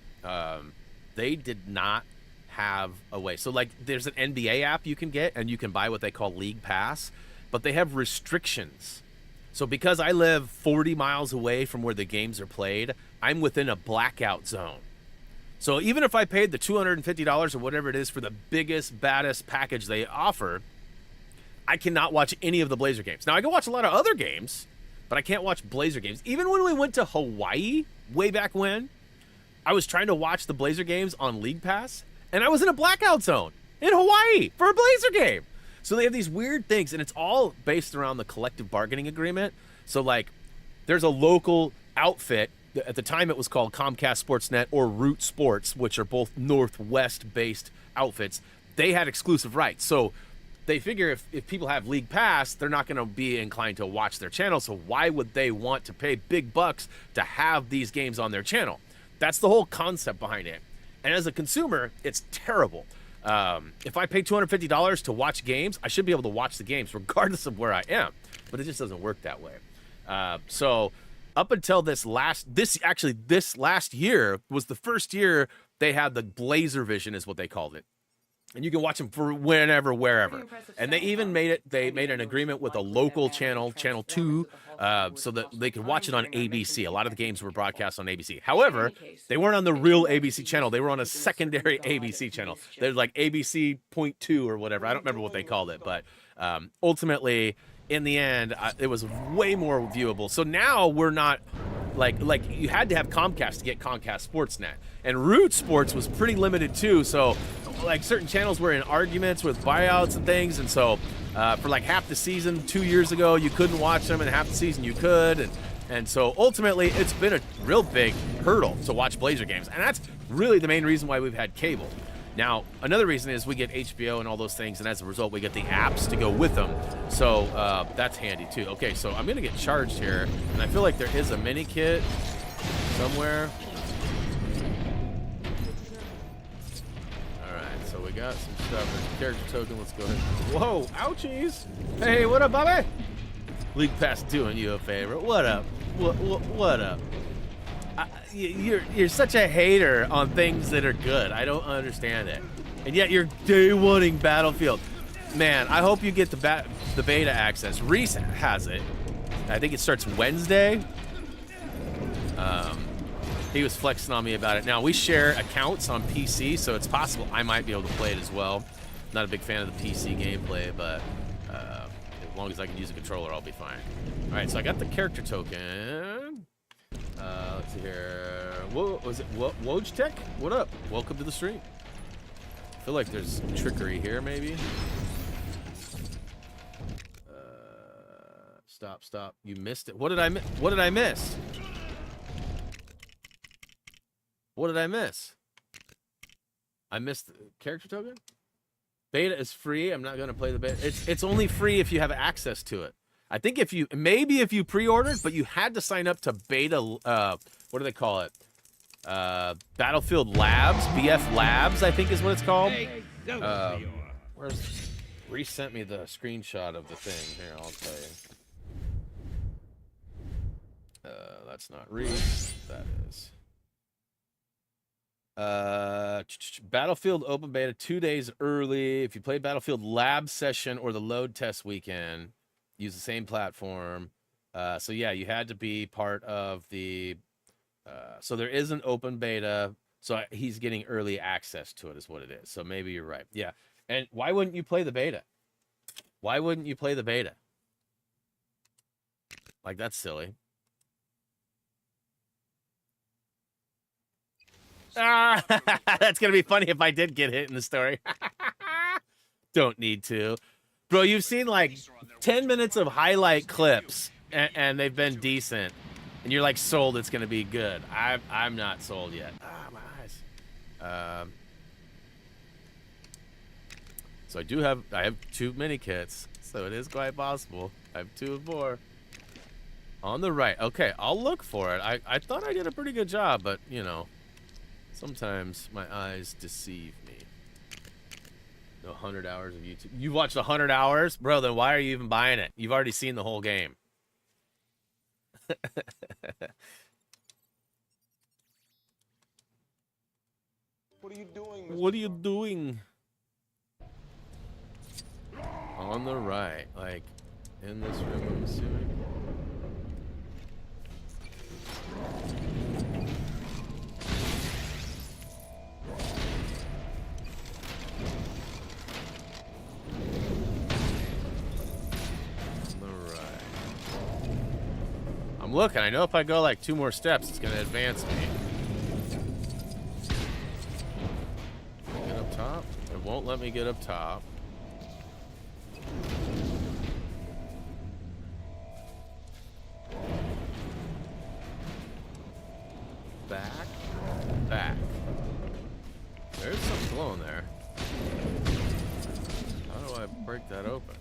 they did not have a way. So, like, there's an NBA app you can get, and you can buy what they call League Pass, but they have restrictions. So because I live 40 miles away from where the games are played, I'm within a blackout zone. So even if I paid the $250 or whatever it is for the biggest, baddest package they offer, I cannot watch any of the Blazer games. Now, I can watch a lot of other games, but I can't watch Blazer games. Even when we went to Hawaii way back when, I was trying to watch the Blazer games on League Pass, and I was in a blackout zone in Hawaii for a Blazer game. So they have these weird things, and it's all based around the collective bargaining agreement. So, like, there's a local outfit. At the time, it was called Comcast Sportsnet or Root Sports, which are both Northwest-based outfits. They had exclusive rights. So they figure if people have League Pass, they're not going to be inclined to watch their channel. So why would they want to pay big bucks to have these games on their channel? That's the whole concept behind it. And as a consumer, it's terrible. If I pay $250 to watch games, I should be able to watch the games regardless of where I am. But it just doesn't work that way. So up until this last year was the first year they had the Blazer Vision, is what they called it. And you can watch them for whenever, wherever. And they even made an agreement with a local channel, Channel 2, so that they could watch it on ABC. A lot of the games were broadcast on ABC. However, they weren't on the real ABC channel. They were on a secondary ABC channel. There's like ABC Point 2 or whatever. I don't remember what they called it. But ultimately, in the end, it was way more viewable. So now we're not like you had to have Comcast to get Comcast Sportsnet. And Root Sports was pretty limited too. So like certain channels were in arguments with buyouts and things. And so for like half the season 2 years ago, you couldn't watch them, and half the season you could. And so ultimately, it's been a real big hurdle to watch Blazer games. And that's really the main reason why we've had cable. Now, another reason is we get HBO and all those things, and as a result, we get the apps to go with them. So that's handy too. Okay, so I'm gonna get charged here, and I feel like there is a mini kit somewhere. All right, so we got some stuff. There's a character token. Let's go ahead. Whoa, ouchies! Hey, what up, Bobby? League Pass doing you a favor. What up? What up? You're such a hater on things that are good. I don't understand it. And yet you're day one-ing Battlefield. Man, I hope you get the beta access. Reese has it. I think it starts Wednesday. He was flexing on me about it. Now, we share accounts on PC, so it's possible I might be able to play it as well. Not a big fan of the PC gameplay, but as long as I can use a controller, I'll be fine. All right, so I got the character token. Let's see here. What was it? Wojtek? What up? Welcome to the stream. I feel like there's trickery here, maybe. Stop. You missed it. What did I miss? What did I miss? What did I miss? I missed the character token? Beta is free. I'm not going to play the beta. It's only free if you have access to it. I think if you pre-ordered, but you had to sign up to beta, what do they call it? Battlefield Labs, BF Labs, I think is what it's called. Reese sent me the screenshot of the thing. Here, I'll tell you. That's not Reese. That is. Battlefield open beta 2 days early. If you play Battlefield Lab session or the load test weekend, use the same platform. So yeah, you had to be part of the so there is an open beta, so he's getting early access to it is what it is. So maybe you're right. Yeah. And why wouldn't you play the beta? Why wouldn't you play the beta? Like, that's silly. That's gonna be funny if I did get hit in the story. Don't need to. Bro, you've seen like 10 minutes of highlight clips, and they've been decent, and you're like sold it's gonna be good. I'm not sold yet. My eyes. So I have 2 mini kits, so it is quite possible. I have 2 more. On the right. Okay, I'll look for it. I thought I did a pretty good job, but you know, Sometimes my eyes deceive me. No 100 hours of YouTube. You've watched 100 hours? Bro, then why are you even buying it? You've already seen the whole game. What are you doing, Mr. What are you doing? On the right, like in this room, I'm assuming. I'm looking. I know if I go like 2 more steps, it's going to advance me. Get up top. It won't let me get up top. Back. Back. There's something glowing there. How do I break that open?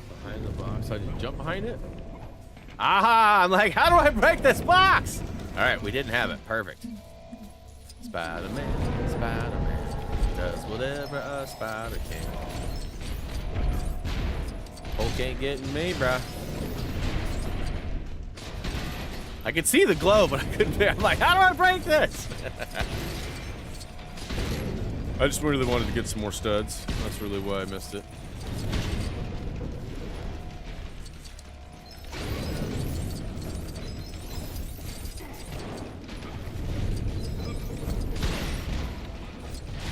Behind the box. I just jump behind it? Aha! I'm like, how do I break this box? Alright, we didn't have it. Perfect. Spider-Man, Spider-Man does whatever a spider can. Hulk ain't getting me, bruh. I could see the glow, but I couldn't. I'm like, how do I break this? I just really wanted to get some more studs. That's really why I missed it.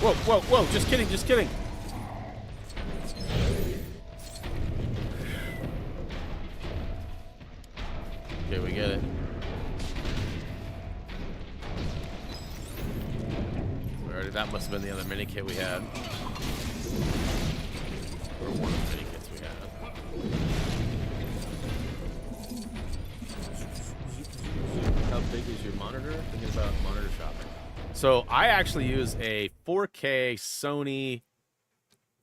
Whoa, whoa, whoa, just kidding, just kidding. Okay, we get it. Alright, that must have been the other mini kit we had. Or one of the mini kits we had. How big is your monitor? Thinking about monitor shopping. So I actually use a 4K Sony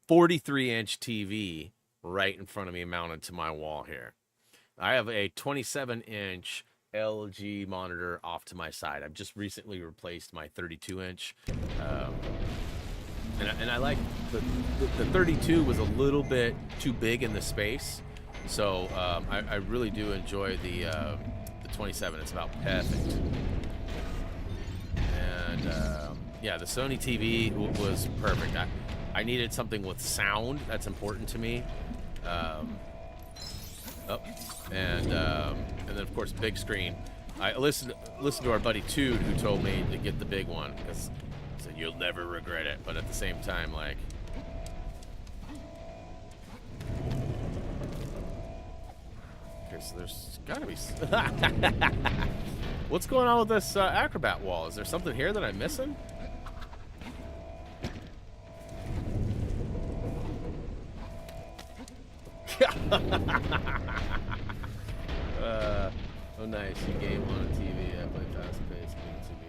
43-inch TV right in front of me mounted to my wall here. I have a 27-inch LG monitor off to my side. I've just recently replaced my 32-inch. And I like the 32 was a little bit too big in the space. So I really do enjoy the 27. It's about perfect. And yeah, the Sony TV was perfect. I needed something with sound. That's important to me. And then of course big screen. I listened to our buddy Tude, who told me to get the big one because he said you'll never regret it. But at the same time, like, okay, so there's gotta be. What's going on with this acrobat wall? Is there something here that I'm missing? Oh nice, you game on a TV. I play fast-paced TV.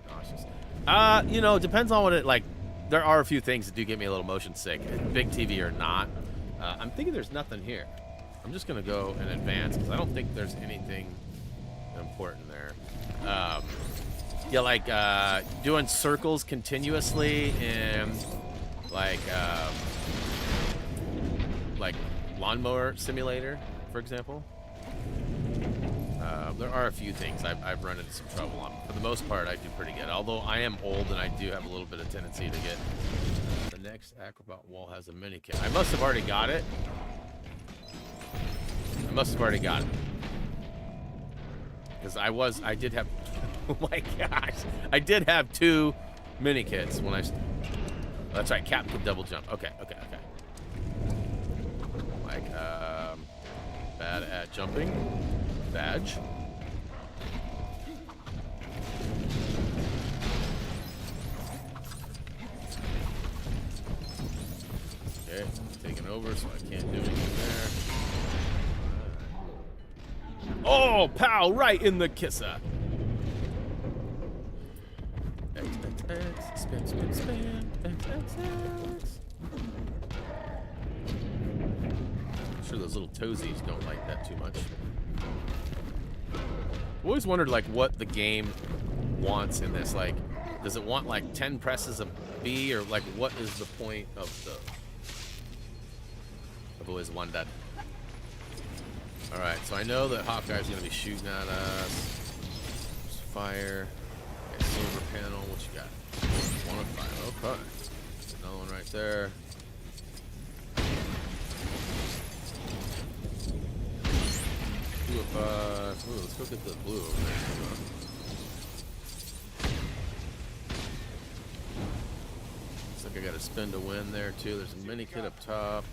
Nauseous. You know, depends on what it like. There are a few things that do get me a little motion sick, big TV or not. I'm thinking there's nothing here. I'm just gonna go and advance because I don't think there's anything important there. Yeah, like doing circles continuously in like lawnmower simulator, for example. There are a few things I've run into some trouble on. For the most part, I do pretty good. Although I am old and I do have a little bit of tendency to get. The next acrobat wall has a mini kit. I must have already got it. I must have already got it. Because I did have, oh my gosh, I did have 2 mini kits when I, that's right, Captain could double jump. Okay. Like, bad at jumping, badge. Okay, taking over, so I can't do anything there. Oh, pow, right in the kisser. X, Spin, spin, spin. Fantastic. I'm sure those little toesies don't like that too much. I've always wondered, like, what the game wants in this. Like, does it want, like, 10 presses of B, or, like, what is the point of the... I've always wondered. Alright, so I know that Hawkeye's going to be shooting at us. There's fire. Okay, silver panel. What you got? 1 of 5. Okay. Another one right there. 2 of 5. Ooh, let's go get the blue over there. Looks like I got to spin to win there, too. There's a mini kit up top.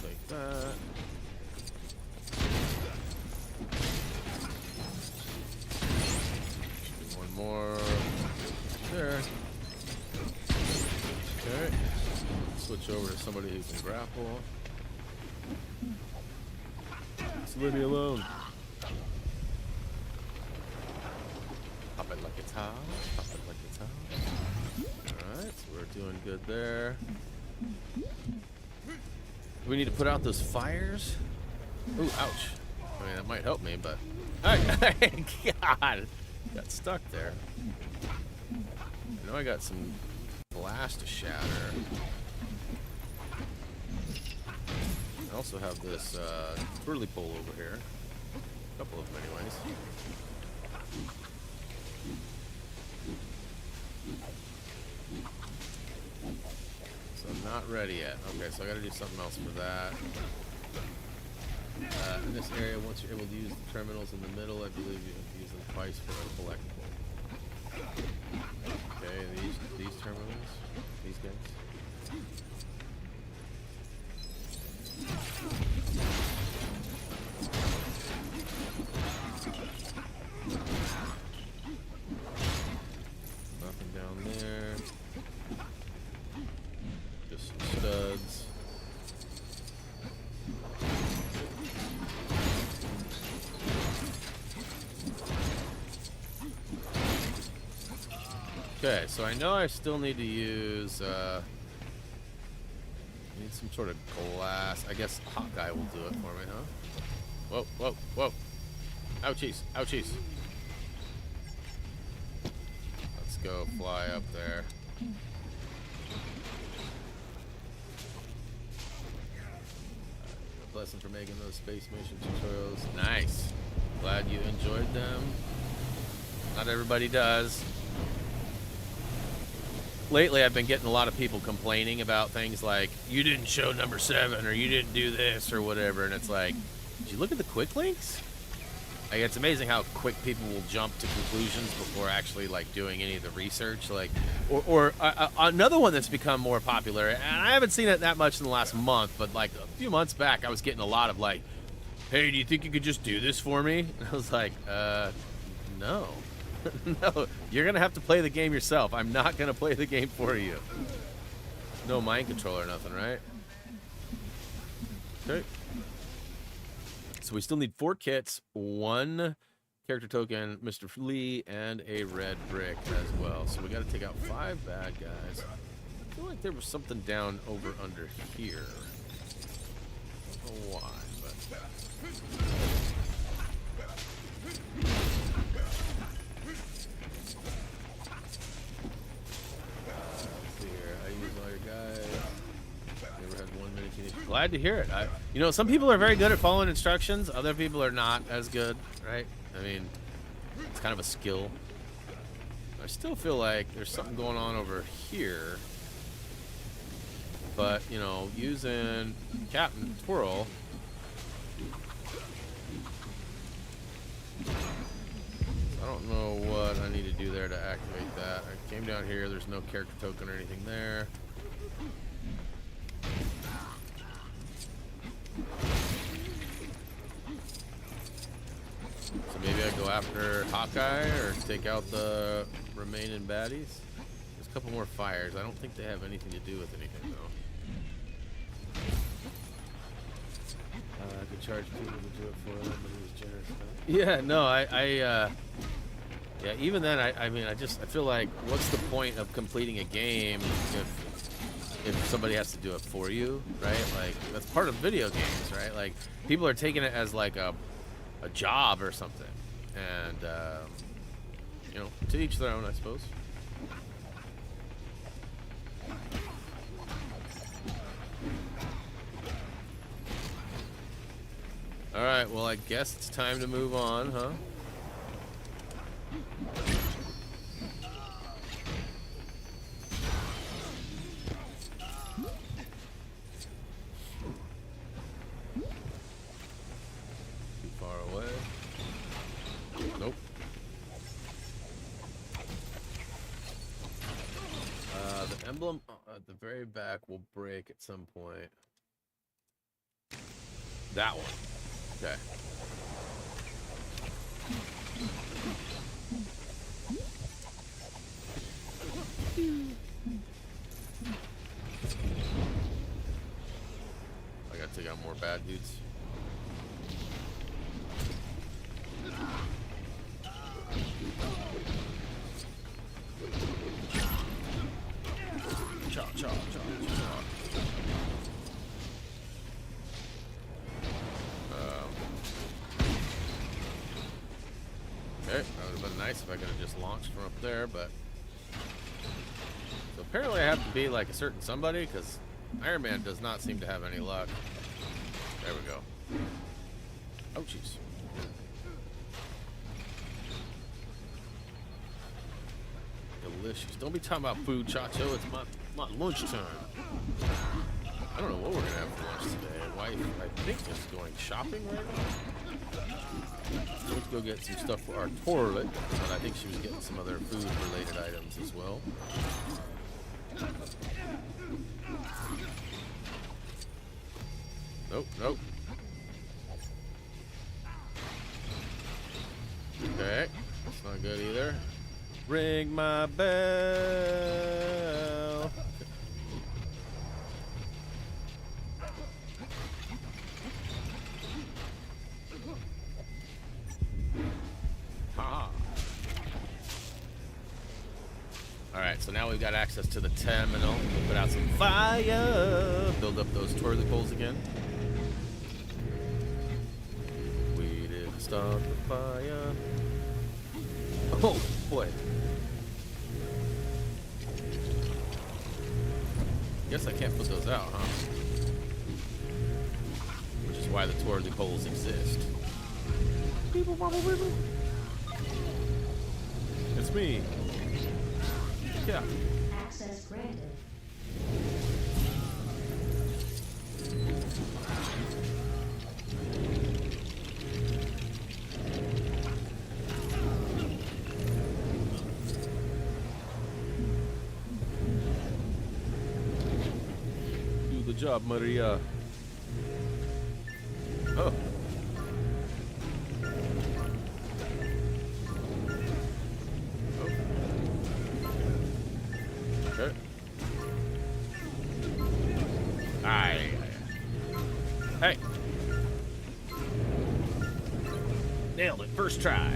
Like that. One more there. Okay. Switch over to somebody who can grapple. Leave me alone. Pop it like it's hot. Pop it like it's hot. Alright, so we're doing good there. Do we need to put out those fires? Ooh, ouch. I mean, that might help me, but... God! Got stuck there. I know I got some blast to shatter. I also have this twirly pole over here. A couple of them, anyways. So I'm not ready yet. Okay, so I gotta do something else for that. In this area, once you're able to use the terminals in the middle, I believe you have to use them twice for a collectible. Okay, these terminals, these guys. Nothing down there. Just some studs. Okay, so I know I still need to use need some sort of glass. I guess Hawkeye will do it for me, huh? Whoa, whoa, whoa. Ouchies, ouchies. Let's go fly up there. A blessing for making those space mission tutorials. Nice. Glad you enjoyed them. Not everybody does. Lately, I've been getting a lot of people complaining about things like, you didn't show number 7, or you didn't do this, or whatever, and it's like, did you look at the quick links? Like, it's amazing how quick people will jump to conclusions before actually, like, doing any of the research. Like, or another one that's become more popular, and I haven't seen it that much in the last month, but, like, a few months back, I was getting a lot of, like, hey, do you think you could just do this for me? And I was like, no. No, you're gonna have to play the game yourself. I'm not gonna play the game for you. No mind control or nothing, right? Okay. So we still need 4 kits, 1 character token, Mr. Lee, and a red brick as well. So we gotta take out 5 bad guys. I feel like there was something down over under here. I don't know why, but... Glad to hear it. You know, some people are very good at following instructions. Other people are not as good, right? I mean, it's kind of a skill. I still feel like there's something going on over here. But, you know, using Captain Twirl. I don't know what I need to do there to activate that. I came down here. There's no character token or anything there. So maybe I go after Hawkeye or take out the remaining baddies. Just A couple more fires. I don't think they have anything to do with anything, though. I could charge people to do it for them, but he was generous. Yeah, no, yeah, even then, I mean, I feel like, what's the point of completing a game if somebody has to do it for you, right? Like, that's part of video games, right? Like, people are taking it as like a job or something, and you know, to each their own, I suppose. All right, well, I guess it's time to move on, huh? Too far away. Nope. The emblem at the very back will break at some point. That one. Okay. I gotta take out more bad dudes. Chop, chop, chop, chop. Okay, that would have been nice if I could have just launched from up there, but... So apparently I have to be like a certain somebody, because Iron Man does not seem to have any luck. There we go. Oh, jeez. Delicious. Don't be talking about food, Chacho. It's my lunchtime. I don't know what we're going to have for lunch today. Wife, I think, is going shopping right now. Let's go get some stuff for our toilet, but I think she was getting some other food-related items as well. Nope, nope. Okay, that's not good either. Ring my bell. Alright, so now we've got access to the terminal. We'll put out some fire. Build up those toilet poles again. We didn't start the fire. Oh, boy. Guess I can't put those out, huh? Which is why the toilet poles exist. It's me. Yeah. Access granted. Do the job, Maria. Oh. Hey. Nailed it. First try.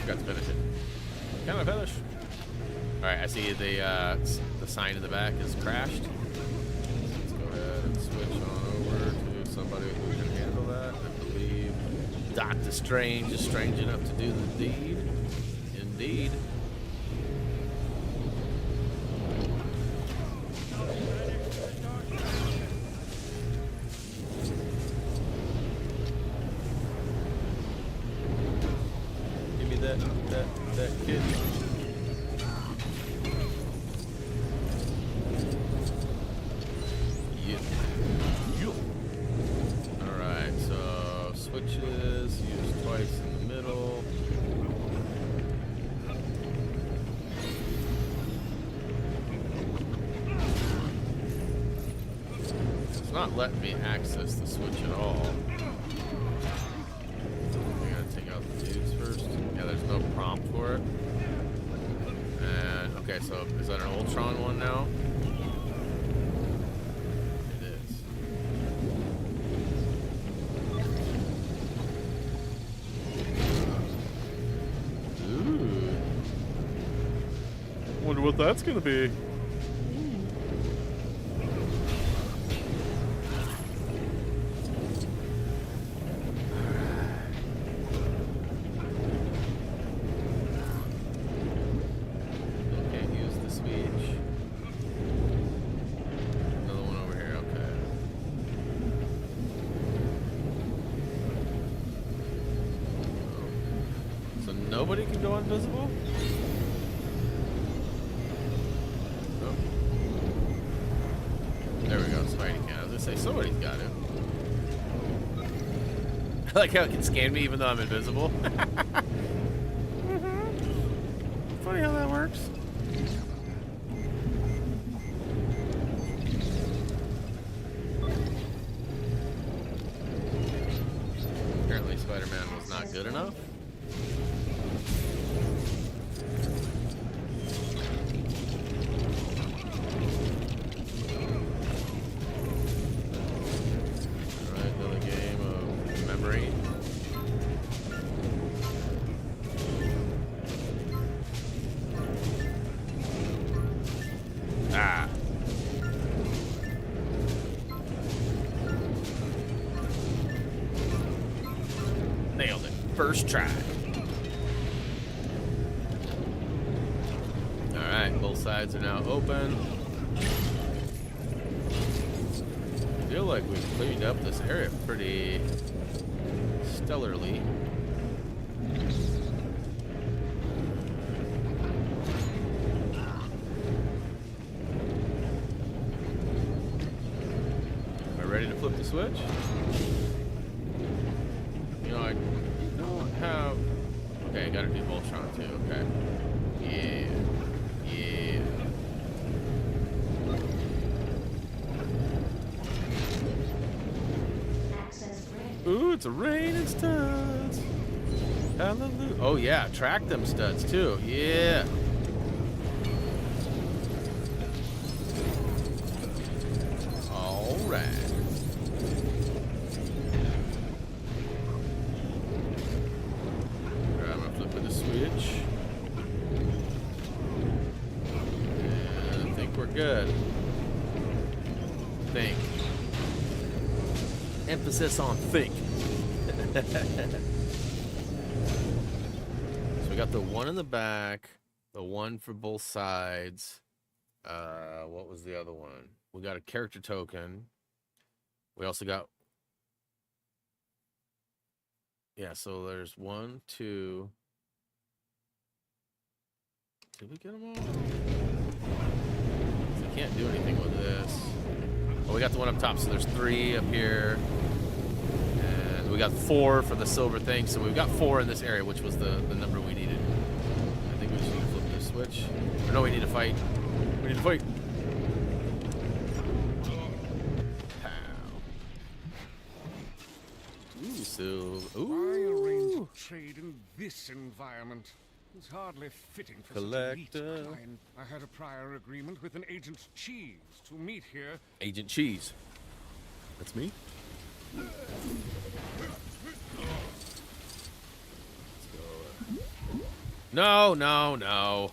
Got to finish it. Can I finish? Alright, I see the sign in the back is crashed. Let's go ahead and switch on over to somebody who can handle that. I believe Doctor Strange is strange enough to do the deed. Indeed. That kid. Yeah. Alright, so switches, use twice in the middle. It's not letting me access the switch at all. I gotta take out the dudes first. Yeah, there's no prompt for it. Okay, so is that an Ultron one now? It is. Ooh. Wonder what that's gonna be. Nobody can go invisible? Oh. There we go, Spidey can. I was gonna say, somebody's got it. I like how it can scan me even though I'm invisible. Funny how that works. Apparently Spider-Man was not good enough. Nailed it. First try. Alright, both sides are now open. I feel like we've cleaned up this area pretty stellarly. Am I ready to flip the switch? You know, I don't have... Okay, I gotta do Voltron too, okay. Yeah. Yeah. Ooh, it's a rain and studs. Hallelujah. Oh yeah, track them studs too. Yeah. All right. All right, I'm gonna flip with the switch. And I think we're good. Think. Emphasis on think. So we got the one in the back, the one for both sides. What was the other one? We got a character token. We also got... Yeah, so there's 1, 2... Did we get them all? So we can't do anything with this. Oh, we got the one up top, so there's 3 up here. And we got 4 for the silver thing, so we've got 4 in this area, which was the number we needed. I think we just need to flip this switch. Or no, we need to fight. We need to fight. Pow. Ooh, so... Why arrange Ooh! trade in this environment? It's hardly fitting for Collector. such elite client. I had a prior agreement with an Agent Cheese to meet here. Agent Cheese. That's me? Let's go. No, no, no.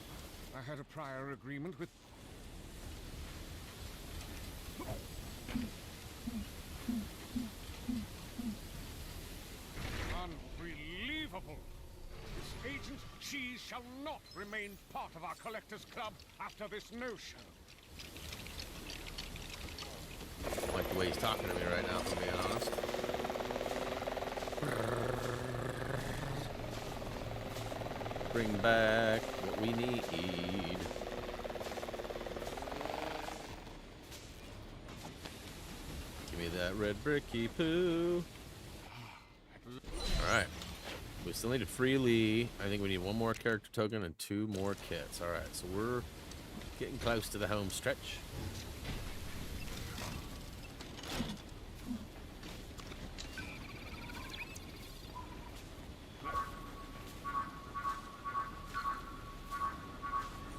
I had a prior agreement with... Unbelievable! This Agent Cheese shall not remain part of our Collectors Club after this notion. I like the way he's talking to me right now, if I'm being honest. Bring back what we need. Give me that red bricky poo. Alright. We still need a free Lee. I think we need 1 more character token and 2 more kits. Alright, so we're getting close to the home stretch.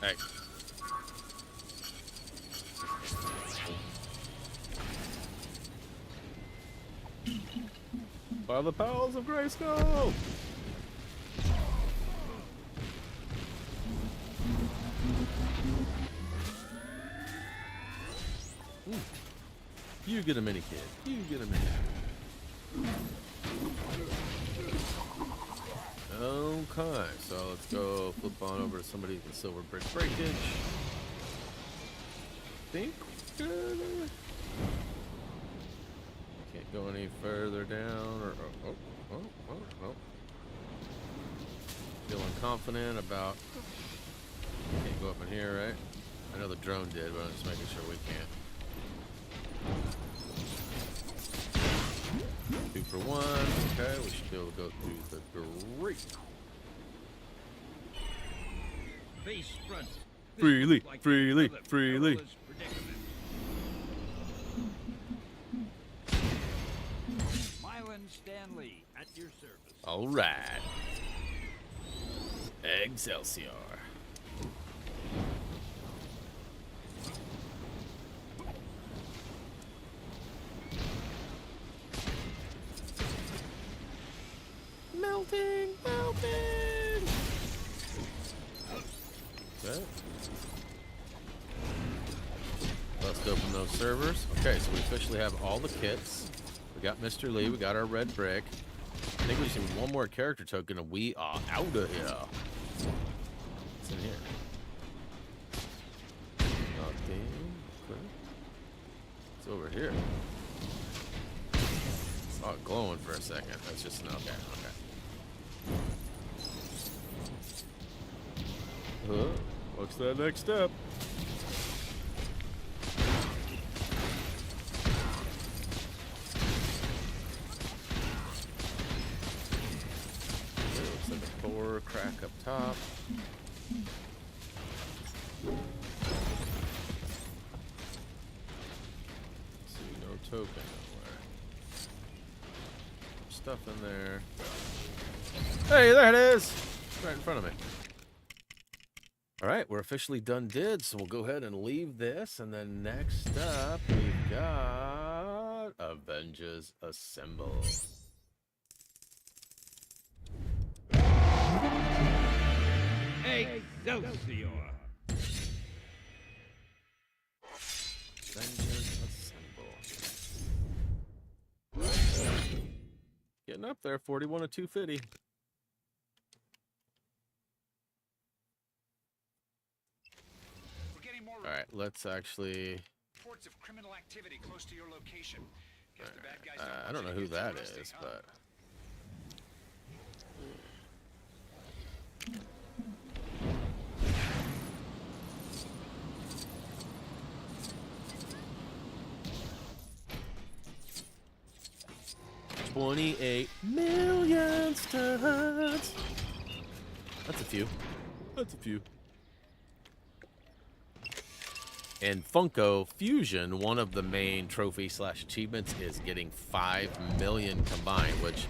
Hey, by the powers of Grayskull. You get a mini kid. You get a mini. Okay, so let's go flip on over to somebody with silver brick breakage. Think good. Can't go any further down or oh. Feeling confident about can't go up in here, right? I know the drone did, but I'm just making sure we can't. 2 for 1. Okay, we should be able to go through the grate. Base front. This Freely, looks like freely, another freely. perilous predicament. Mylan Stanley at your service. All right. Excelsior. Melting. Okay. Bust open those servers. Okay, so we officially have all the kits. We got Mr. Lee. We got our red brick. I think we just need one more character token, and we are out of here. What's in here? Nothing. Okay. It's over here. Saw it glowing for a second. That's just an okay. What's that next step? Looks like a 4 crack up top. See, no token nowhere. Stuff in there. Hey, there it is! Right in front of me. Alright, we're officially done so we'll go ahead and leave this, and then next up we've got Avengers Assemble. Excelsior! Avengers Assemble. Getting up there, 41 to 250. All right, let's actually. Reports of criminal activity close to your location. Guess the bad guys I don't know who that is, but. $28 million studs. That's a few. And Funko Fusion, one of the main trophy/achievements is getting 5 million combined, which,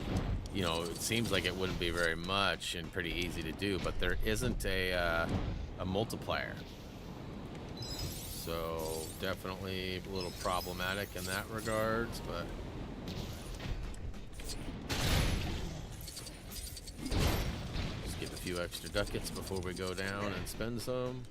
you know, it seems like it wouldn't be very much and pretty easy to do, but there isn't a multiplier. So definitely a little problematic in that regards, but just get a few extra ducats before we go down and spend some.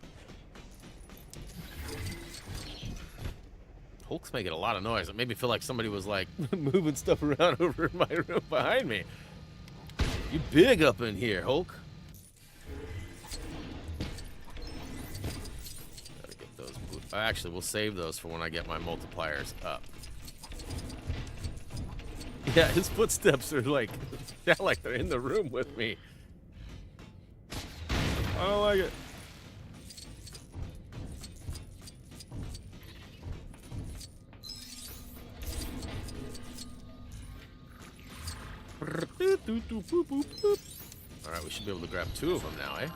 Hulk's making a lot of noise. It made me feel like somebody was like moving stuff around over in my room behind me. You big up in here, Hulk. Gotta get those. Actually, we'll save those for when I get my multipliers up. Yeah, his footsteps are like, yeah, like they're in the room with me. I don't like it. Alright, we should be able to grab 2 of them now, eh? In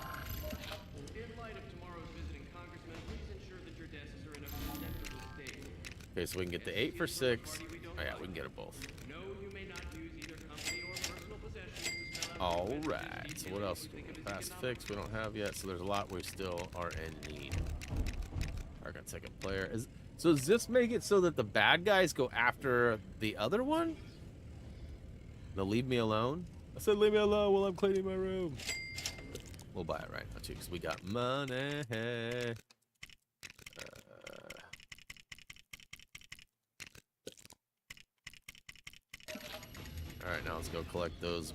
light of tomorrow's visiting congressman, please ensure that your desks are in a presentable state. Okay, so we can get the 8 for 6. Oh yeah, we can get them both. No, you may not use either company or personal possessions to spell out Alright, so what else? Fast fix we don't have yet, so there's a lot we still are in need. Alright, second player. So does this make it so that the bad guys go after the other one? No, leave me alone. I said leave me alone while I'm cleaning my room. We'll buy it right now too, because we got money. All right, now let's go collect those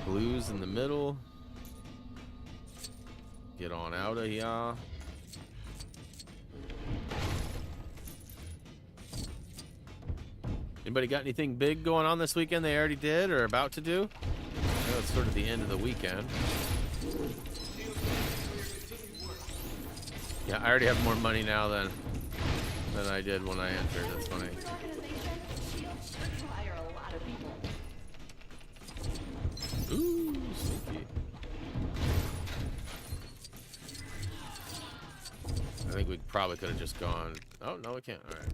blues in the middle. Get on out of here. Anybody got anything big going on this weekend they already did or about to do? I know it's sort of the end of the weekend. Yeah, I already have more money now than I did when I entered. That's funny. Ooh, sneaky. I think we probably could have just gone. Oh, no, we can't. All right.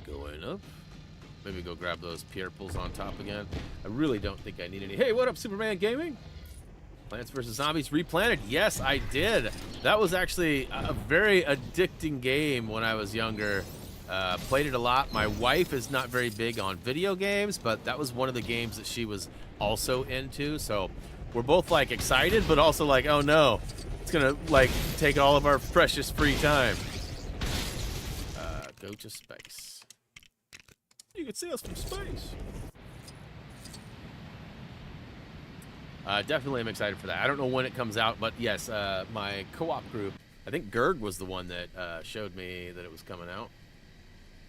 Going up. Maybe go grab those pierre pulls on top again. I really don't think I need any. Hey, what up, Superman Gaming? Plants vs. Zombies Replanted. Yes, I did. That was actually a very addicting game when I was younger. Played it a lot. My wife is not very big on video games, but that was one of the games that she was also into. So we're both like excited, but also like, oh no, it's gonna like take all of our precious free time. Go to space. You can see us from space. Definitely am excited for that. I don't know when it comes out, but yes, my co-op group, I think Gerg was the one that showed me that it was coming out.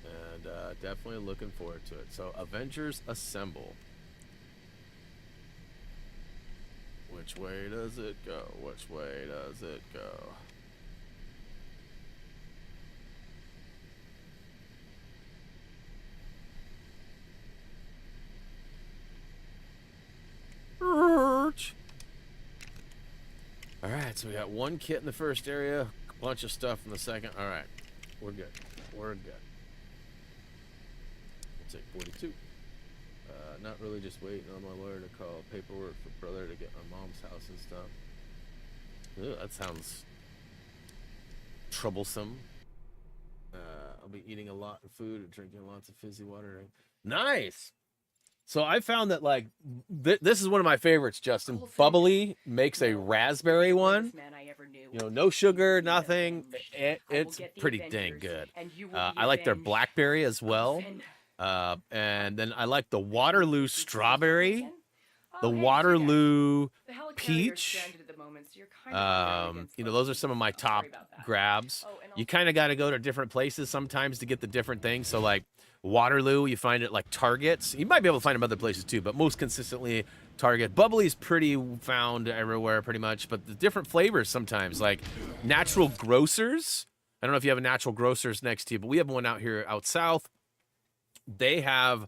And definitely looking forward to it. So, Avengers Assemble. Which way does it go? Which way does it go? Alright, so we got one kit in the first area, a bunch of stuff in the second. Alright, we're good. We're good. We'll take 42. Not really, just waiting on my lawyer to call paperwork for brother to get my mom's house and stuff. Ew, that sounds troublesome. I'll be eating a lot of food and drinking lots of fizzy water. Nice! So I found that like this is one of my favorites, Justin. Bubbly makes a raspberry one. You know, no sugar, nothing. It's pretty dang good. I like their blackberry as well. And then I like the Waterloo strawberry, the Waterloo peach. You know, those are some of my top grabs. You kind of got to go to different places sometimes to get the different things. So like Waterloo, you find it like Targets. You might be able to find them other places too, but most consistently Target. Bubbly's pretty found everywhere pretty much, but the different flavors sometimes, like Natural Grocers. I don't know if you have a Natural Grocers next to you, but we have one out here out south. They have,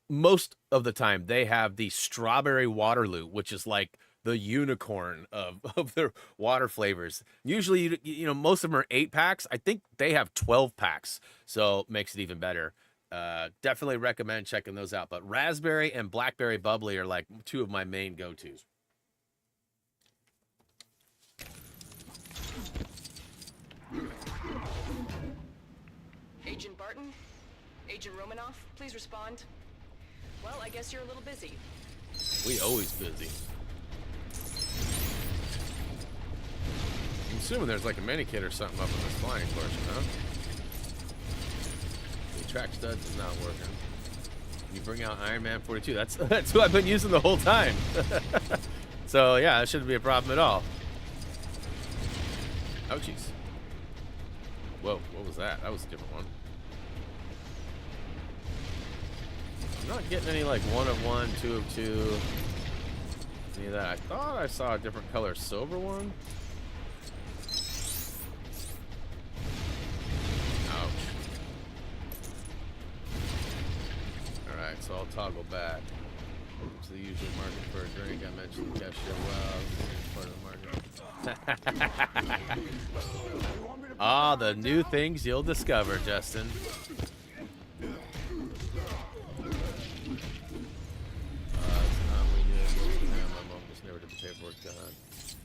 most of the time, they have the Strawberry Waterloo, which is like the unicorn of their water flavors. Usually, you know, most of them are 8-packs. I think they have 12 packs, so it makes it even better. Definitely recommend checking those out. But raspberry and blackberry bubbly are like two of my main go-tos. Agent Barton? Agent Romanoff, please respond. Well, I guess you're a little busy. We always busy. I'm assuming there's like a mini kit or something up in this flying portion, huh? The track studs is not working. You bring out Iron Man 42. That's who I've been using the whole time. So yeah, that shouldn't be a problem at all. Ouchies. Whoa, what was that? That was a different one. I'm not getting any like 1 of 1, 2 of 2. Any of that. I thought I saw a different color silver one. Ouch. Alright, so I'll toggle back to the usual market for a drink. I mentioned the cashier part of the market. Ah, the new things you'll discover, Justin.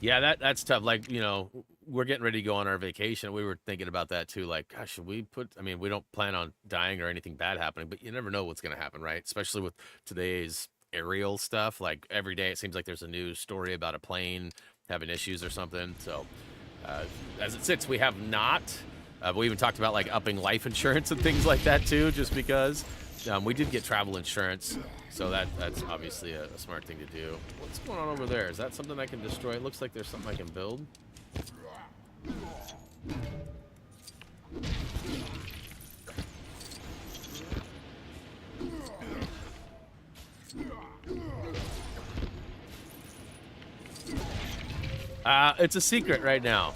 Yeah, that's tough. Like, you know, we're getting ready to go on our vacation. We were thinking about that too. Like, gosh, should we put? I mean, we don't plan on dying or anything bad happening, but you never know what's going to happen, right? Especially with today's aerial stuff. Like every day, it seems like there's a new story about a plane having issues or something. So, as it sits, we have not. We even talked about like upping life insurance and things like that too, just because we did get travel insurance. So that's obviously a smart thing to do. What's going on over there? Is that something I can destroy? It looks like there's something I can build. It's a secret right now.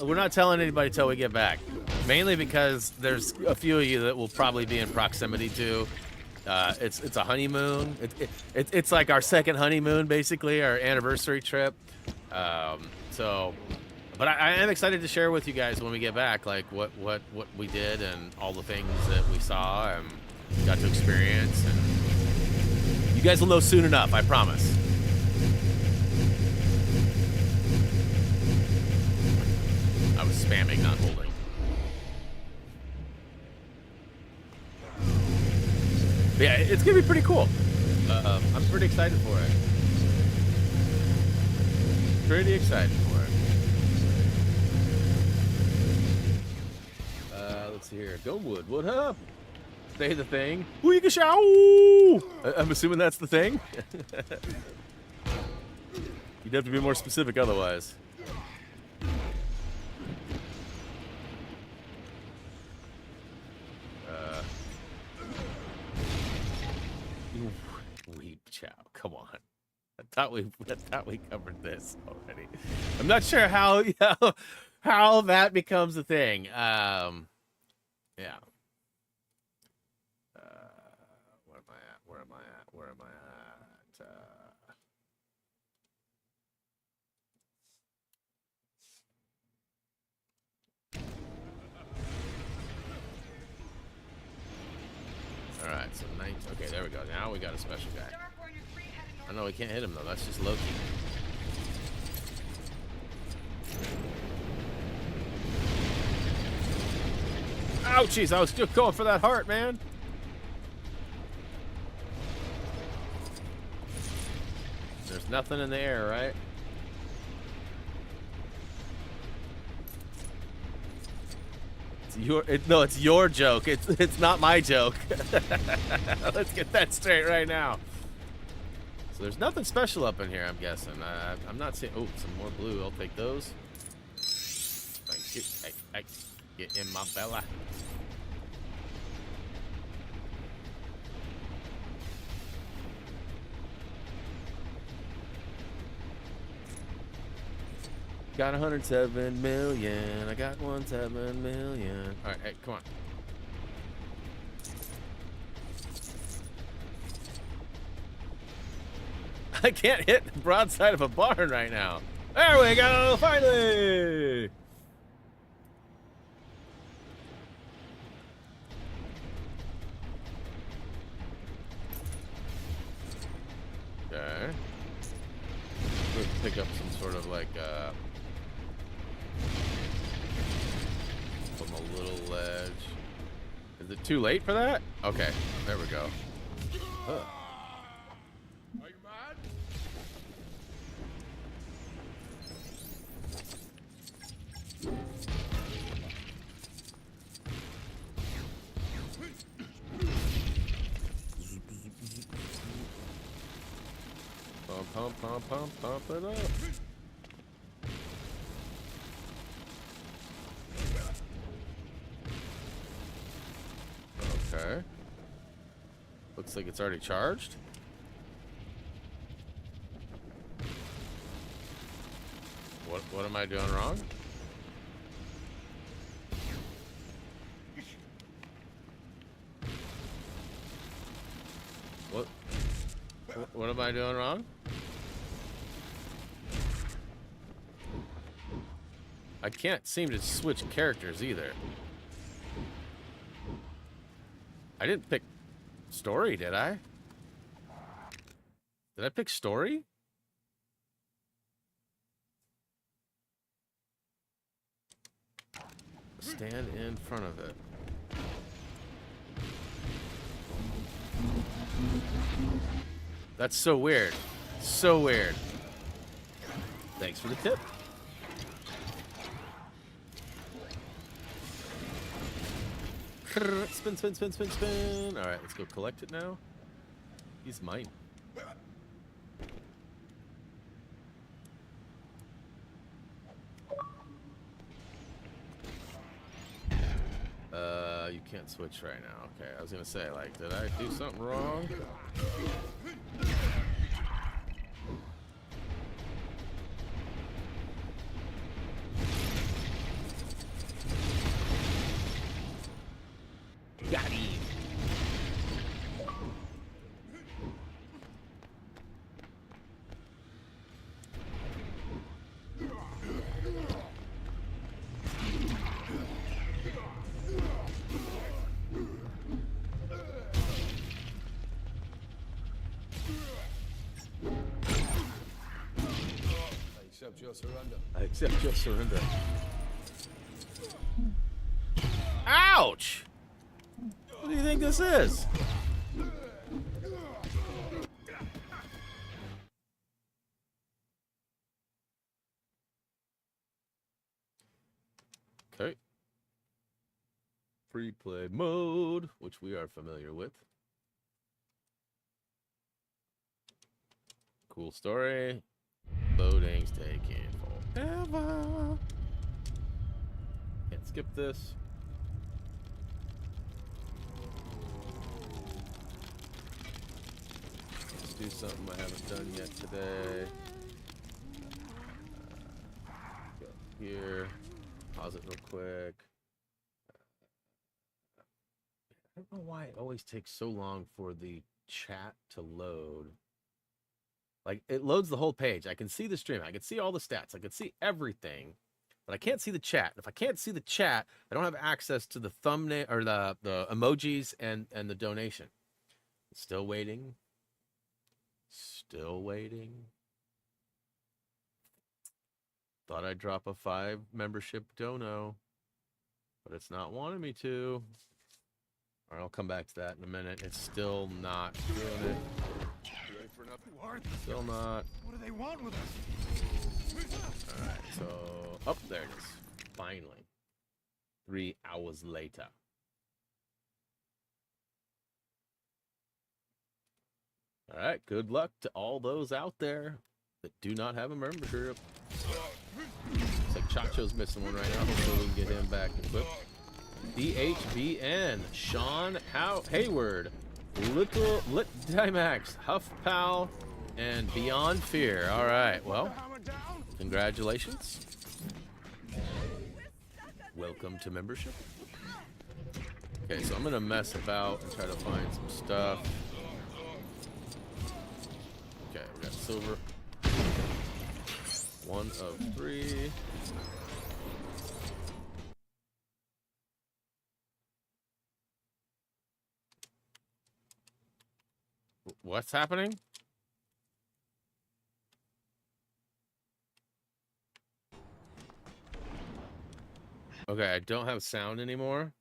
We're not telling anybody till we get back. Mainly because there's a few of you that will probably be in proximity to. It's a honeymoon. It's like our second honeymoon, basically, our anniversary trip. But I am excited to share with you guys when we get back, like what we did and all the things that we saw and got to experience. And you guys will know soon enough, I promise. I was spamming, not holding. But yeah, it's gonna be pretty cool. I'm pretty excited for it. Pretty excited for it. Let's see here. Goldwood, what up? Say the thing. Weekashow! I'm assuming that's the thing. You'd have to be more specific otherwise. Weep chow. Come on. I thought we covered this already. I'm not sure how that becomes a thing. Yeah. Where am I at? All right, so 19. Okay, there we go. Now we got a special guy. I know we can't hit him though. That's just Loki. Ouchies! I was still going for that heart, man. There's nothing in the air, right? It's your joke. It's not my joke. Let's get that straight right now. So there's nothing special up in here, I'm guessing. I'm not seeing. Oh, some more blue. I'll take those. Thank you. Hey, get in my belly. Got 107 million. I got 107 million. All right, hey, come on. I can't hit the broadside of a barn right now. There we go, finally. Okay. Let's pick up some sort of like from a little ledge. Is it too late for that? Okay, there we go. Huh. Are you mad? Pump it up. Okay. Looks like it's already charged. What am I doing wrong? What am I doing wrong? I can't seem to switch characters either. I didn't pick story, did I? Did I pick story? stand in front of it. That's so weird. So weird. Thanks for the tip. Spin, spin, spin, spin, spin. All right, let's go collect it now. He's mine. You can't switch right now. Okay, I was gonna say, like, did I do something wrong? Got him. I accept your surrender. I accept your surrender. Ouch! What do you think this is? Okay. Free play mode, which we are familiar with. Cool story. Loading's taking forever. Can't skip this. Let's do something I haven't done yet today. Go here. Pause it real quick. I don't know why it always takes so long for the chat to load. Like, it loads the whole page. I can see the stream. I can see all the stats. I can see everything. But I can't see the chat. If I can't see the chat, I don't have access to the thumbnail or the emojis and the donation. Still waiting. Still waiting. Thought I'd drop a 5 membership dono, but it's not wanting me to. All right, I'll come back to that in a minute. It's still not doing it. Still not. What do they want with us? All right, so up there it is. Finally, 3 hours later. All right, good luck to all those out there that do not have a membership. Looks like Chacho's missing one right now. Hopefully we can get him back equipped. DHBN, Sean Hayward, Little Lit Dimax, Huff Pal, and Beyond Fear. All right, well, congratulations. Welcome to membership. Okay, so I'm gonna mess about and try to find some stuff. Okay, we got silver. 1 of 3. What's happening? Okay, I don't have sound anymore.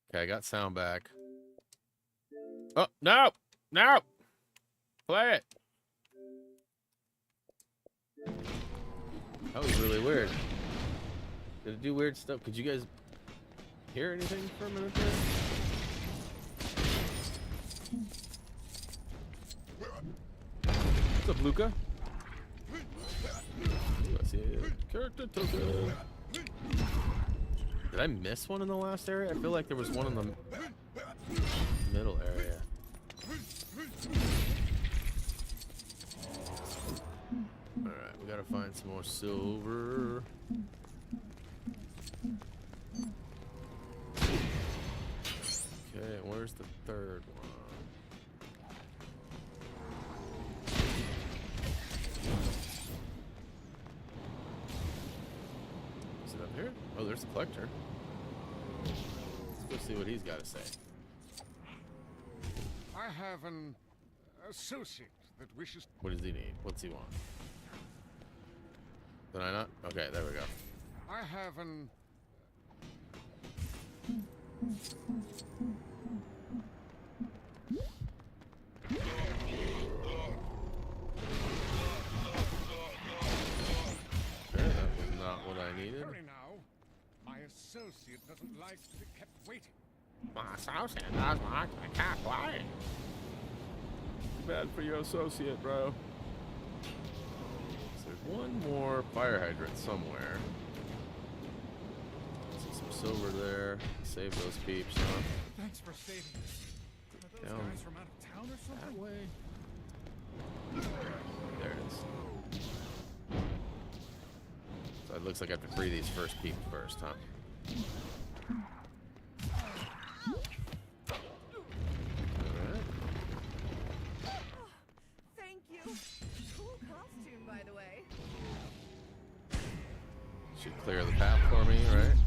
Okay, I got sound back. Oh, no! No! Play it! That was really weird. Did it do weird stuff? Could you guys hear anything for a minute there? What's up, Luca? Let's see it. Character token. Did I miss one in the last area? I feel like there was one in the middle area. Alright, we gotta find some more silver. Okay, where's the third one? Is it up here? Oh, there's the collector. Let's go see what he's got to say. I have an associate that wishes. What does he need? What's he want? Did I not? Okay, there we go. I have an... Okay, that was not what I needed. Hurry now. My associate doesn't like to be kept waiting. My associate doesn't like to be kept waiting. Bad for your associate, bro. So there's one more fire hydrant somewhere. See some silver there. Save those peeps, huh? Thanks for saving us. Are those Down guys from out of town or something? that way. There it is. So it looks like I have to free these first peeps first, huh? Alright. Thank you. Cool costume, by the way. Should clear the path for me, right?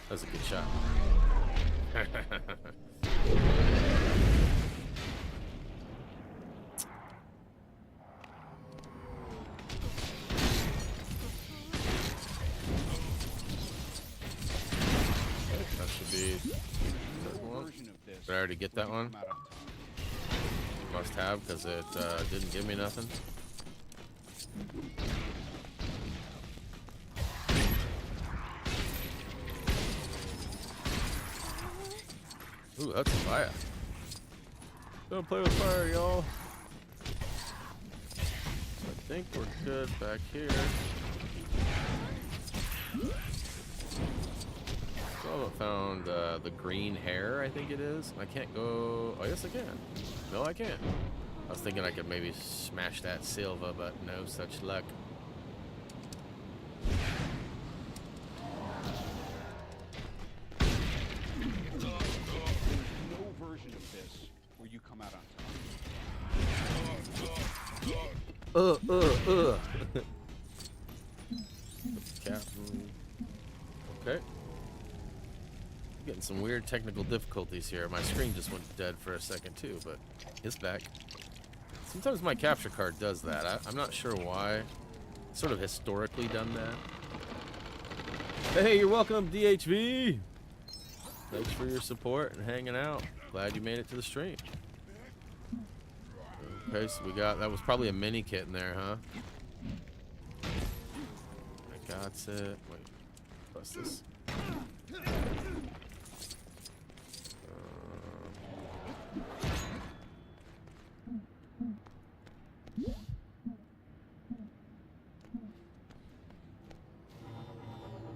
That's a good shot. That should be. Did I already get that one? Must have, because it didn't give me nothing. Ooh, that's fire. Don't play with fire, y'all. So I think we're good back here. So I found the green hair, I think it is. I can't go. Oh, yes, I can. No, I can't. I was thinking I could maybe smash that silver, but no such luck. No version of this where you come out on top. Captain. Okay. Getting some weird technical difficulties here. My screen just went dead for a second too, but it's back. Sometimes my capture card does that. I'm not sure why. It's sort of historically done that. Hey, you're welcome, DHV. Thanks for your support and hanging out. Glad you made it to the stream. Okay, so we got, that was probably a mini kit in there, huh? I got it. Wait, what's this?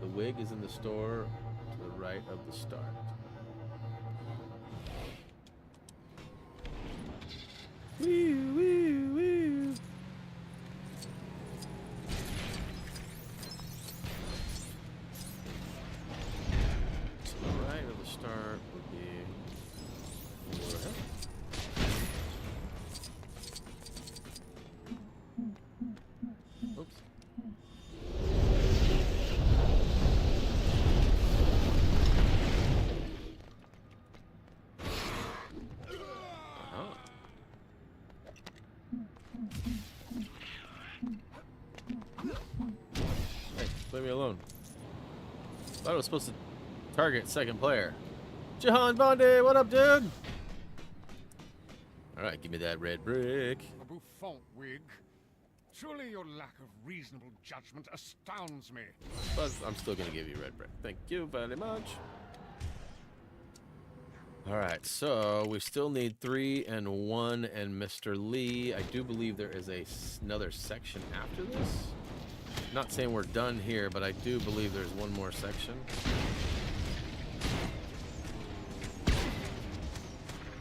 The wig is in the store to the right of the start. Woo, woo, woo. To the right of the start would be overhead. Oops. Hey, leave me alone. Thought I was supposed to target second player. Jahan Bondi, what up, dude? Alright, give me that red brick. A bouffant wig. Surely your lack of reasonable judgment astounds me. But I'm still gonna give you red brick. Thank you very much. Alright, so we still need 3 and 1 and Mr. Lee. I do believe there is another section after this. Not saying we're done here, but I do believe there's one more section.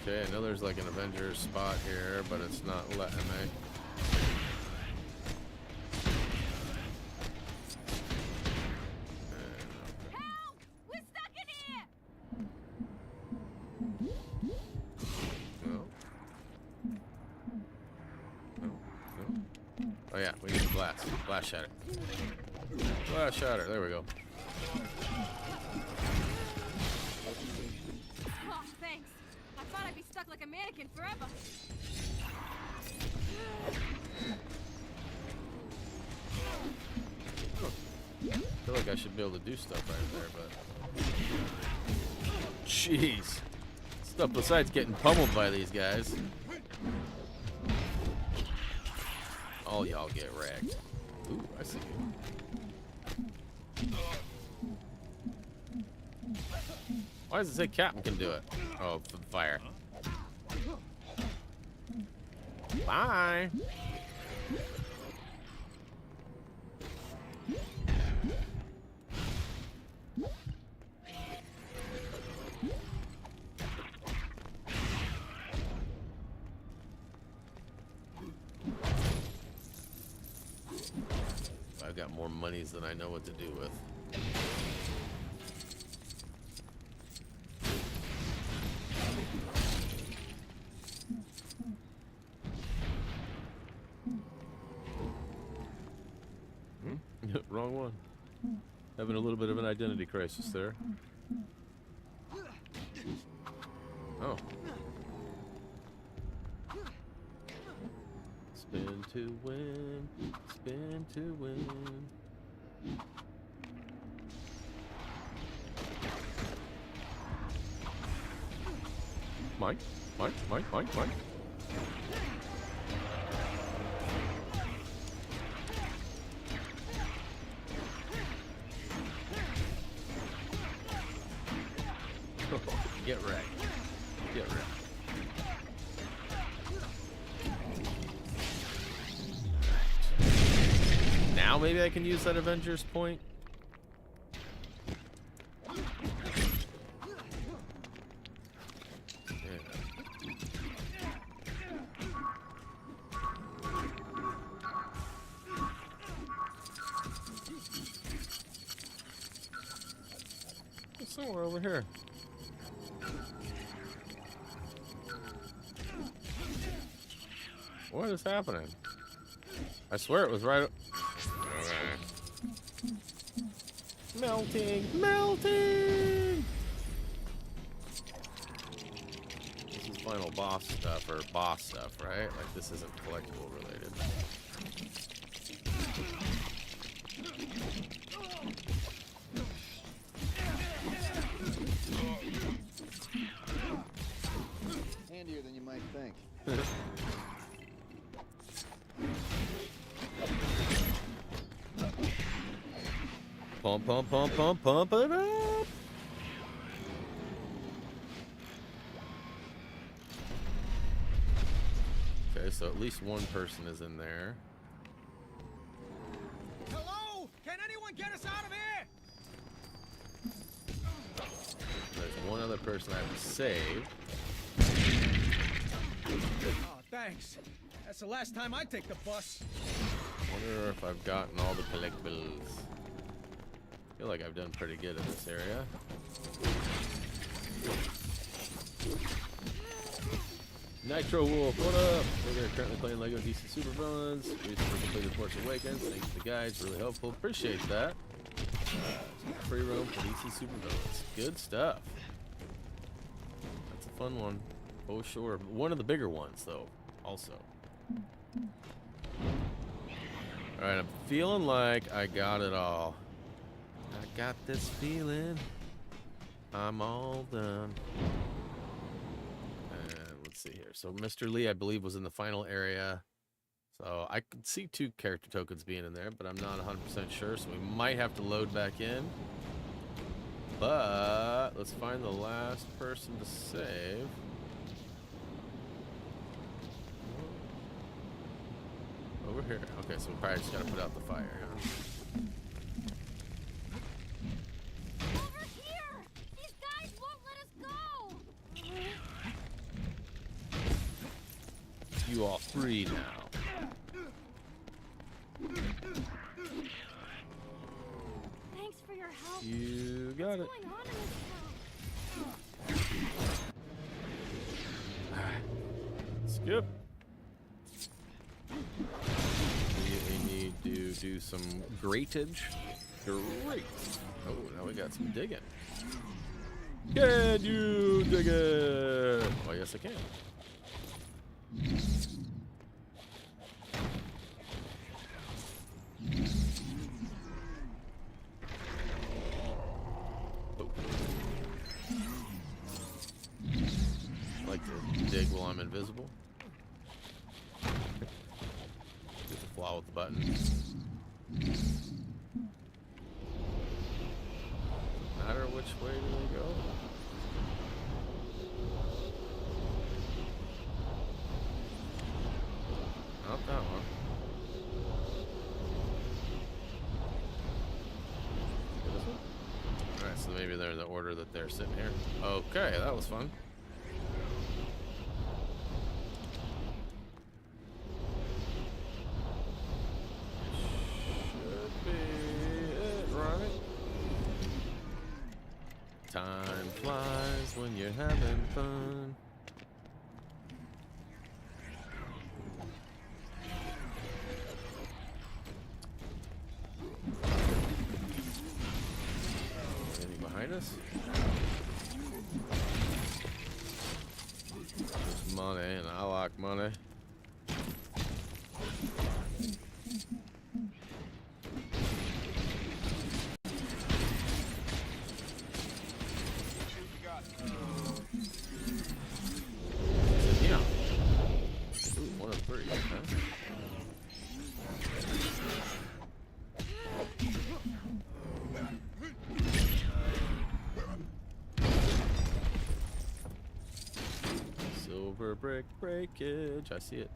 Okay, I know there's like an Avengers spot here, but it's not letting me. Help! We're stuck in here! No. No. No. Oh yeah, we need a blast. Blast shatter. Blast shatter. There we go. Oh, thanks. I thought I'd be stuck like a mannequin forever. I feel like I should be able to do stuff right there, but... Jeez. Stuff besides getting pummeled by these guys. All y'all get wrecked. Ooh, I see you. Why does it say Captain can do it? Oh, for the fire. Bye. I've got more monies than I know what to do with. Wrong one. Having a little bit of an identity crisis there. Oh. Spin to win. Spin to win. Mike. Get wrecked. Get wrecked. Now maybe I can use that Avengers point. Somewhere over here. What is happening? I swear it was right. Melting, melting. This is final boss stuff or boss stuff, right? Like this isn't collectible related. Handier than you might think. Pump, pump, pump, pump, pump it up. Okay, so at least one person is in there. Hello? Can anyone get us out of here? There's one other person I have to save. Oh, thanks. That's the last time I take the bus. Wonder if I've gotten all the collectibles. I feel like I've done pretty good in this area. Nitro Wolf, what up? We're currently playing LEGO DC Super Villains. Recently completed Force Awakens. Thanks to the guys, really helpful. Appreciate that. Free roam for DC Super Villains. Good stuff. That's a fun one. Oh, sure. One of the bigger ones, though, also. Alright, I'm feeling like I got it all. I got this feeling I'm all done. And let's see here. So Mr. Lee, I believe, was in the final area. So I could see 2 character tokens being in there, but I'm not 100% sure. So we might have to load back in. But let's find the last person to save. Over here. Okay, so we probably just gotta put out the fire. Huh? Over here! These guys won't let us go! You are free now. Thanks for your help. You got it. What's going on in this town? Skip. We need to do some gratage. Great. Oh, now we got some digging. Can you dig it? Oh, yes, I can. dig while I'm invisible. Get the flaw with the button. Doesn't matter which way do they go. Not that one. This one? Alright, so maybe they're in the order that they're sitting here. Okay, that was fun. Should be it, right? Time flies when you're having fun. Anything behind us? There's money, and I like money. Yeah. Ooh, 1 of 3. Okay. Silver brick breakage. I see it.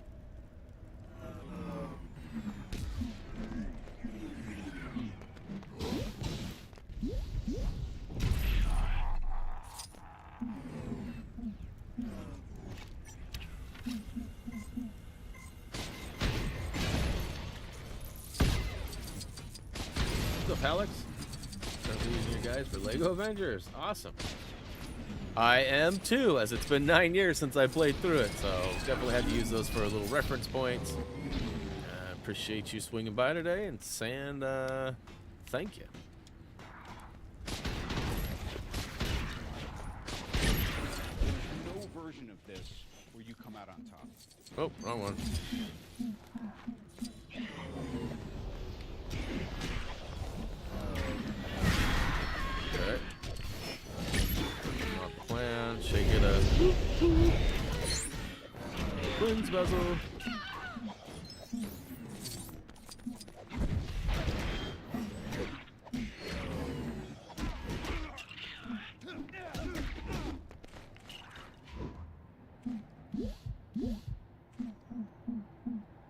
What's up, Alex? Start using you guys for Lego Avengers. Awesome. I am too, as it's been 9 years since I played through it, so definitely had to use those for little reference points. Appreciate you swinging by today, and Sand, thank you. No version of this where you come out on top. Oh, wrong one. Okay. My plan, shake it up. Twins bezel.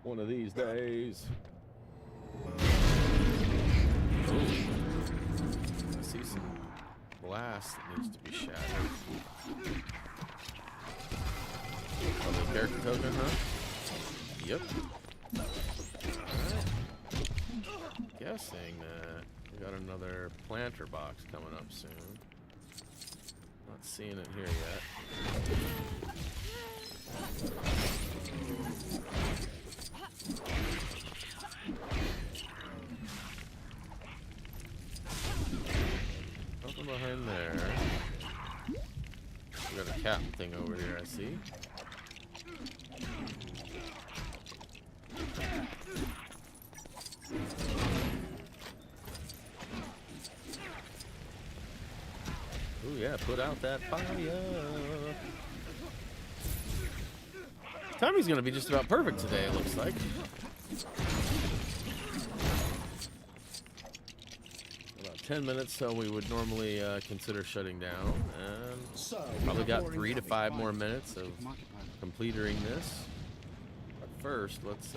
One of these days. Ooh. I see some glass that needs to be shattered. Oh, the character token, huh? Yep. Alright. Guessing that we got another planter box coming up soon. Not seeing it here yet. Nothing behind there. We got a captain thing over here, I see. Ooh, yeah, put out that fire. Timing's gonna be just about perfect today, it looks like. About 10 minutes till we would normally consider shutting down. And probably got 3 to 5 more minutes of completing this. But first, let's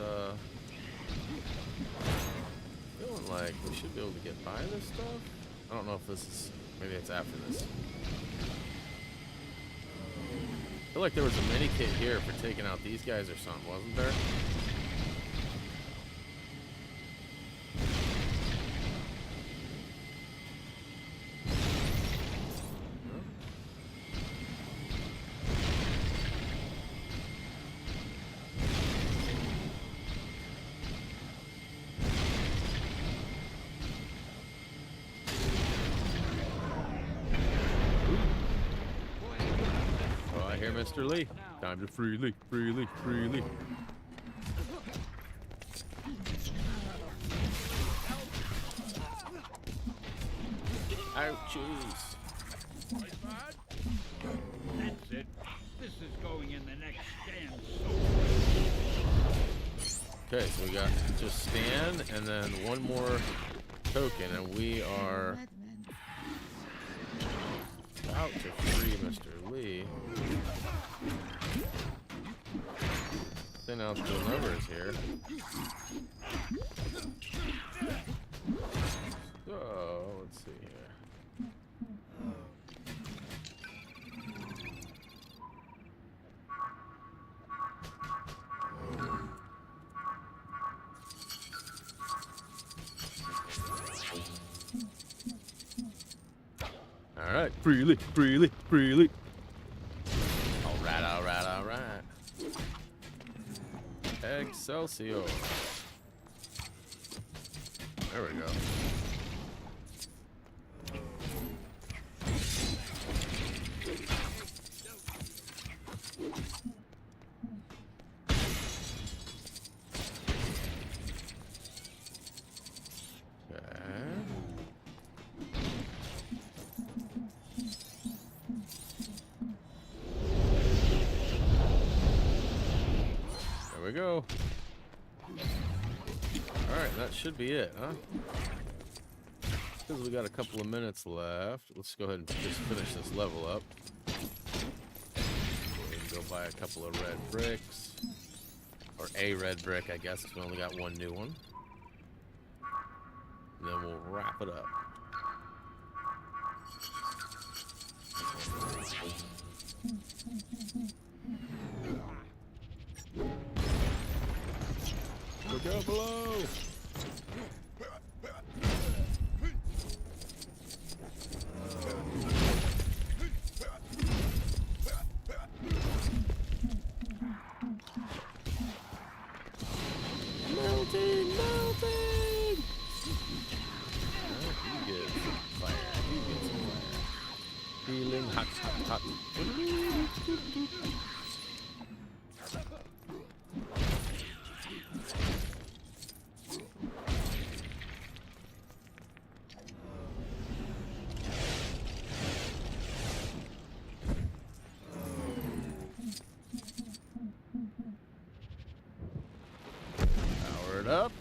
feeling like we should be able to get by this stuff. I don't know if this is, maybe it's after this. I feel like there was a mini kit here for taking out these guys or something, wasn't there? Mr. Lee, time to freely. Ouchies. That's it. This is going going in the next stand. Okay, so we got just stand and then one more token, and we are out to free Mr. Lee. Thin out the numbers here. So let's see here. All right, freely, freely, freely. All right, all right, all right. Excelsior. There we go. There we go. Alright, that should be it, huh? Because we got a couple of minutes left. Let's go ahead and just finish this level up. We can go buy a couple of red bricks. Or a red brick, I guess, because we only got one new one. And then we'll wrap it up. Look out below! Melting, melting! You get some fire. You get some fire. Feeling hot, hot, hot. Up.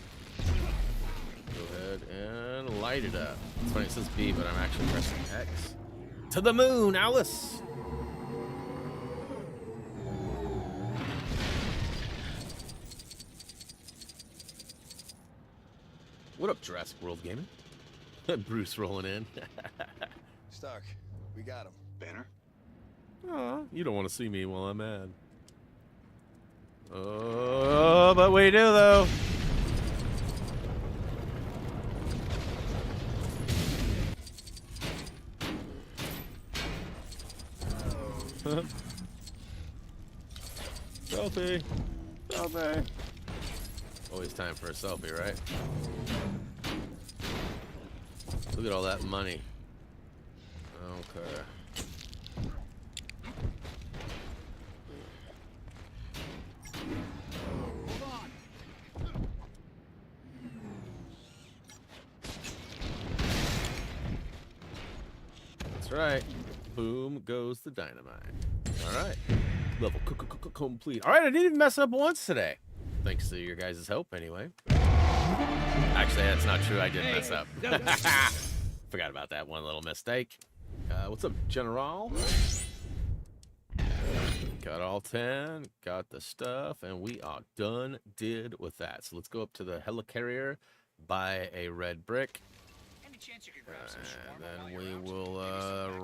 Go ahead and light it up. It's funny, it says B, but I'm actually pressing X. To the moon, Alice! What up, Jurassic World Gaming? Bruce rolling in. Stark, we got him. Banner? Aw, you don't want to see me while I'm mad. Oh, but we do, though. Selfie. Selfie. Always time for a selfie, right? Look at all that money. Okay. That's right. Boom goes the dynamite. All right. Level complete. All right, I didn't even mess up once today. Thanks to your guys' help, anyway. Actually, that's not true. I did mess up. Forgot about that one little mistake. What's up, General? Got all 10. Got the stuff. And we are done with that. So let's go up to the Helicarrier, buy a red brick. And then we will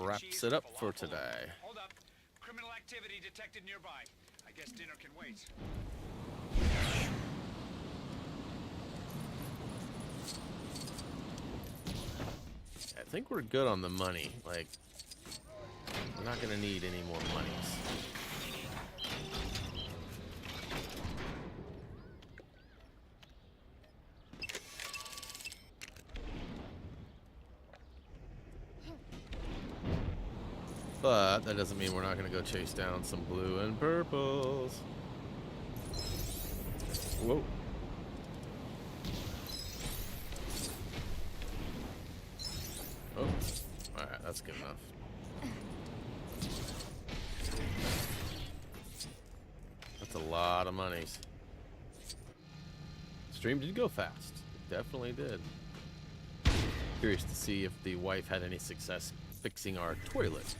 wrap it up for today. Hold up. Criminal activity detected nearby. I guess dinner can wait. I think we're good on the money. Like, we're not gonna need any more monies. But that doesn't mean we're not gonna go chase down some blue and purples. Whoa. Oh, alright, that's good enough. lot of monies. Stream did go fast. It definitely did. Curious to see if the wife had any success fixing our toilet.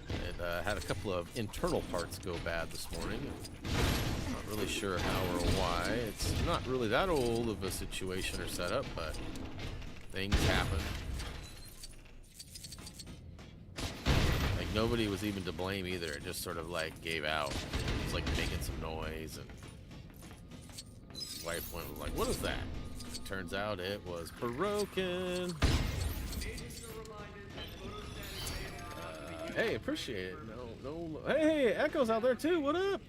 It had a couple of internal parts go bad this morning. Not really sure how or why. It's not really that old of a situation or setup, but things happen. Like, nobody was even to blame either. It just sort of like gave out. It was like making some noise, and his wife went like, "What is that?" It turns out it was broken. Hey, appreciate it. No. Hey, Echo's out there too. What up?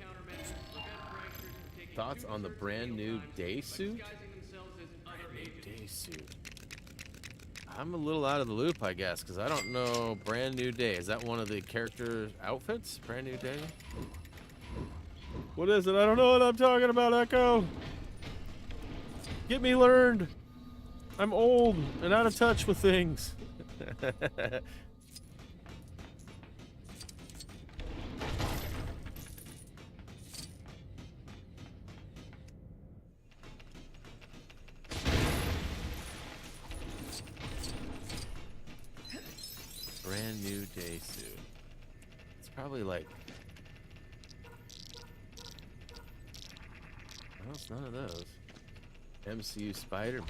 Thoughts on the brand new day suit? Day suit. I'm a little out of the loop, I guess, because I don't know. Brand new day. Is that one of the character outfits? Brand new day? What is it? I don't know what I'm talking about, Echo. Get me learned. I'm old and out of touch with things. Brand new day suit. It's probably like... Well, it's none of those. MCU Spider-Man.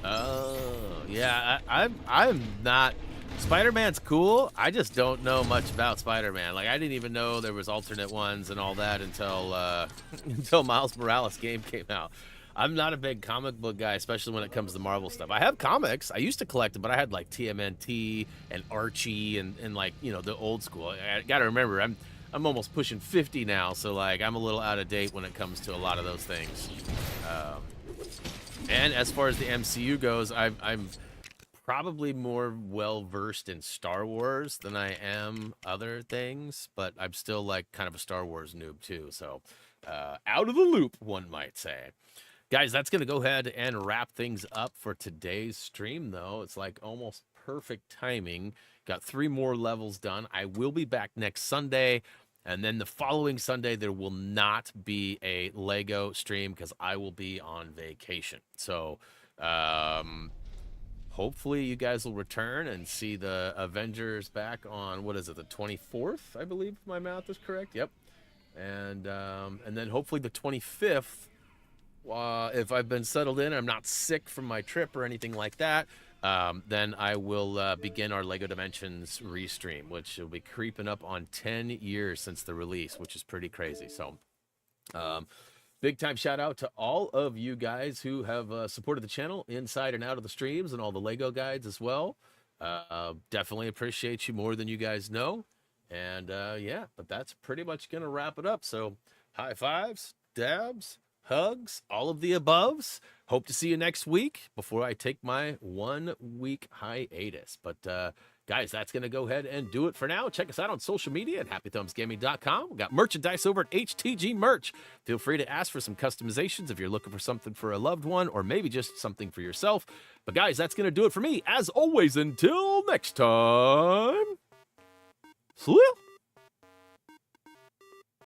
Oh, yeah. I'm not... Spider-Man's cool. I just don't know much about Spider-Man. Like, I didn't even know there was alternate ones and all that until until Miles Morales game came out. I'm not a big comic book guy, especially when it comes to Marvel stuff. I have comics. I used to collect them, but I had like TMNT and Archie and like, you know, the old school. I got to remember, I'm almost pushing 50 now, so like I'm a little out of date when it comes to a lot of those things. And as far as the MCU goes, I'm probably more well-versed in Star Wars than I am other things, but I'm still like kind of a Star Wars noob too, so out of the loop, one might say. Guys, that's going to go ahead and wrap things up for today's stream, though. It's like almost perfect timing. Got 3 more levels done. I will be back next Sunday, and then the following Sunday, there will not be a Lego stream because I will be on vacation. So, hopefully you guys will return and see the Avengers back on, what is it, the 24th, I believe, if my math is correct. Yep. And then hopefully the 25th, if I've been settled in and I'm not sick from my trip or anything like that, then I will begin our LEGO Dimensions restream, which will be creeping up on 10 years since the release, which is pretty crazy. So big time shout out to all of you guys who have supported the channel inside and out of the streams, and all the LEGO guides as well. Definitely appreciate you more than you guys know. And yeah, but that's pretty much going to wrap it up. So high fives, dabs, hugs, all of the aboves. Hope to see you next week before I take my 1-week hiatus. But guys, that's going to go ahead and do it for now. Check us out on social media at HappyThumbsGaming.com. We got merchandise over at HTG Merch. Feel free to ask for some customizations if you're looking for something for a loved one or maybe just something for yourself. But guys, that's going to do it for me. As always, until next time, see ya.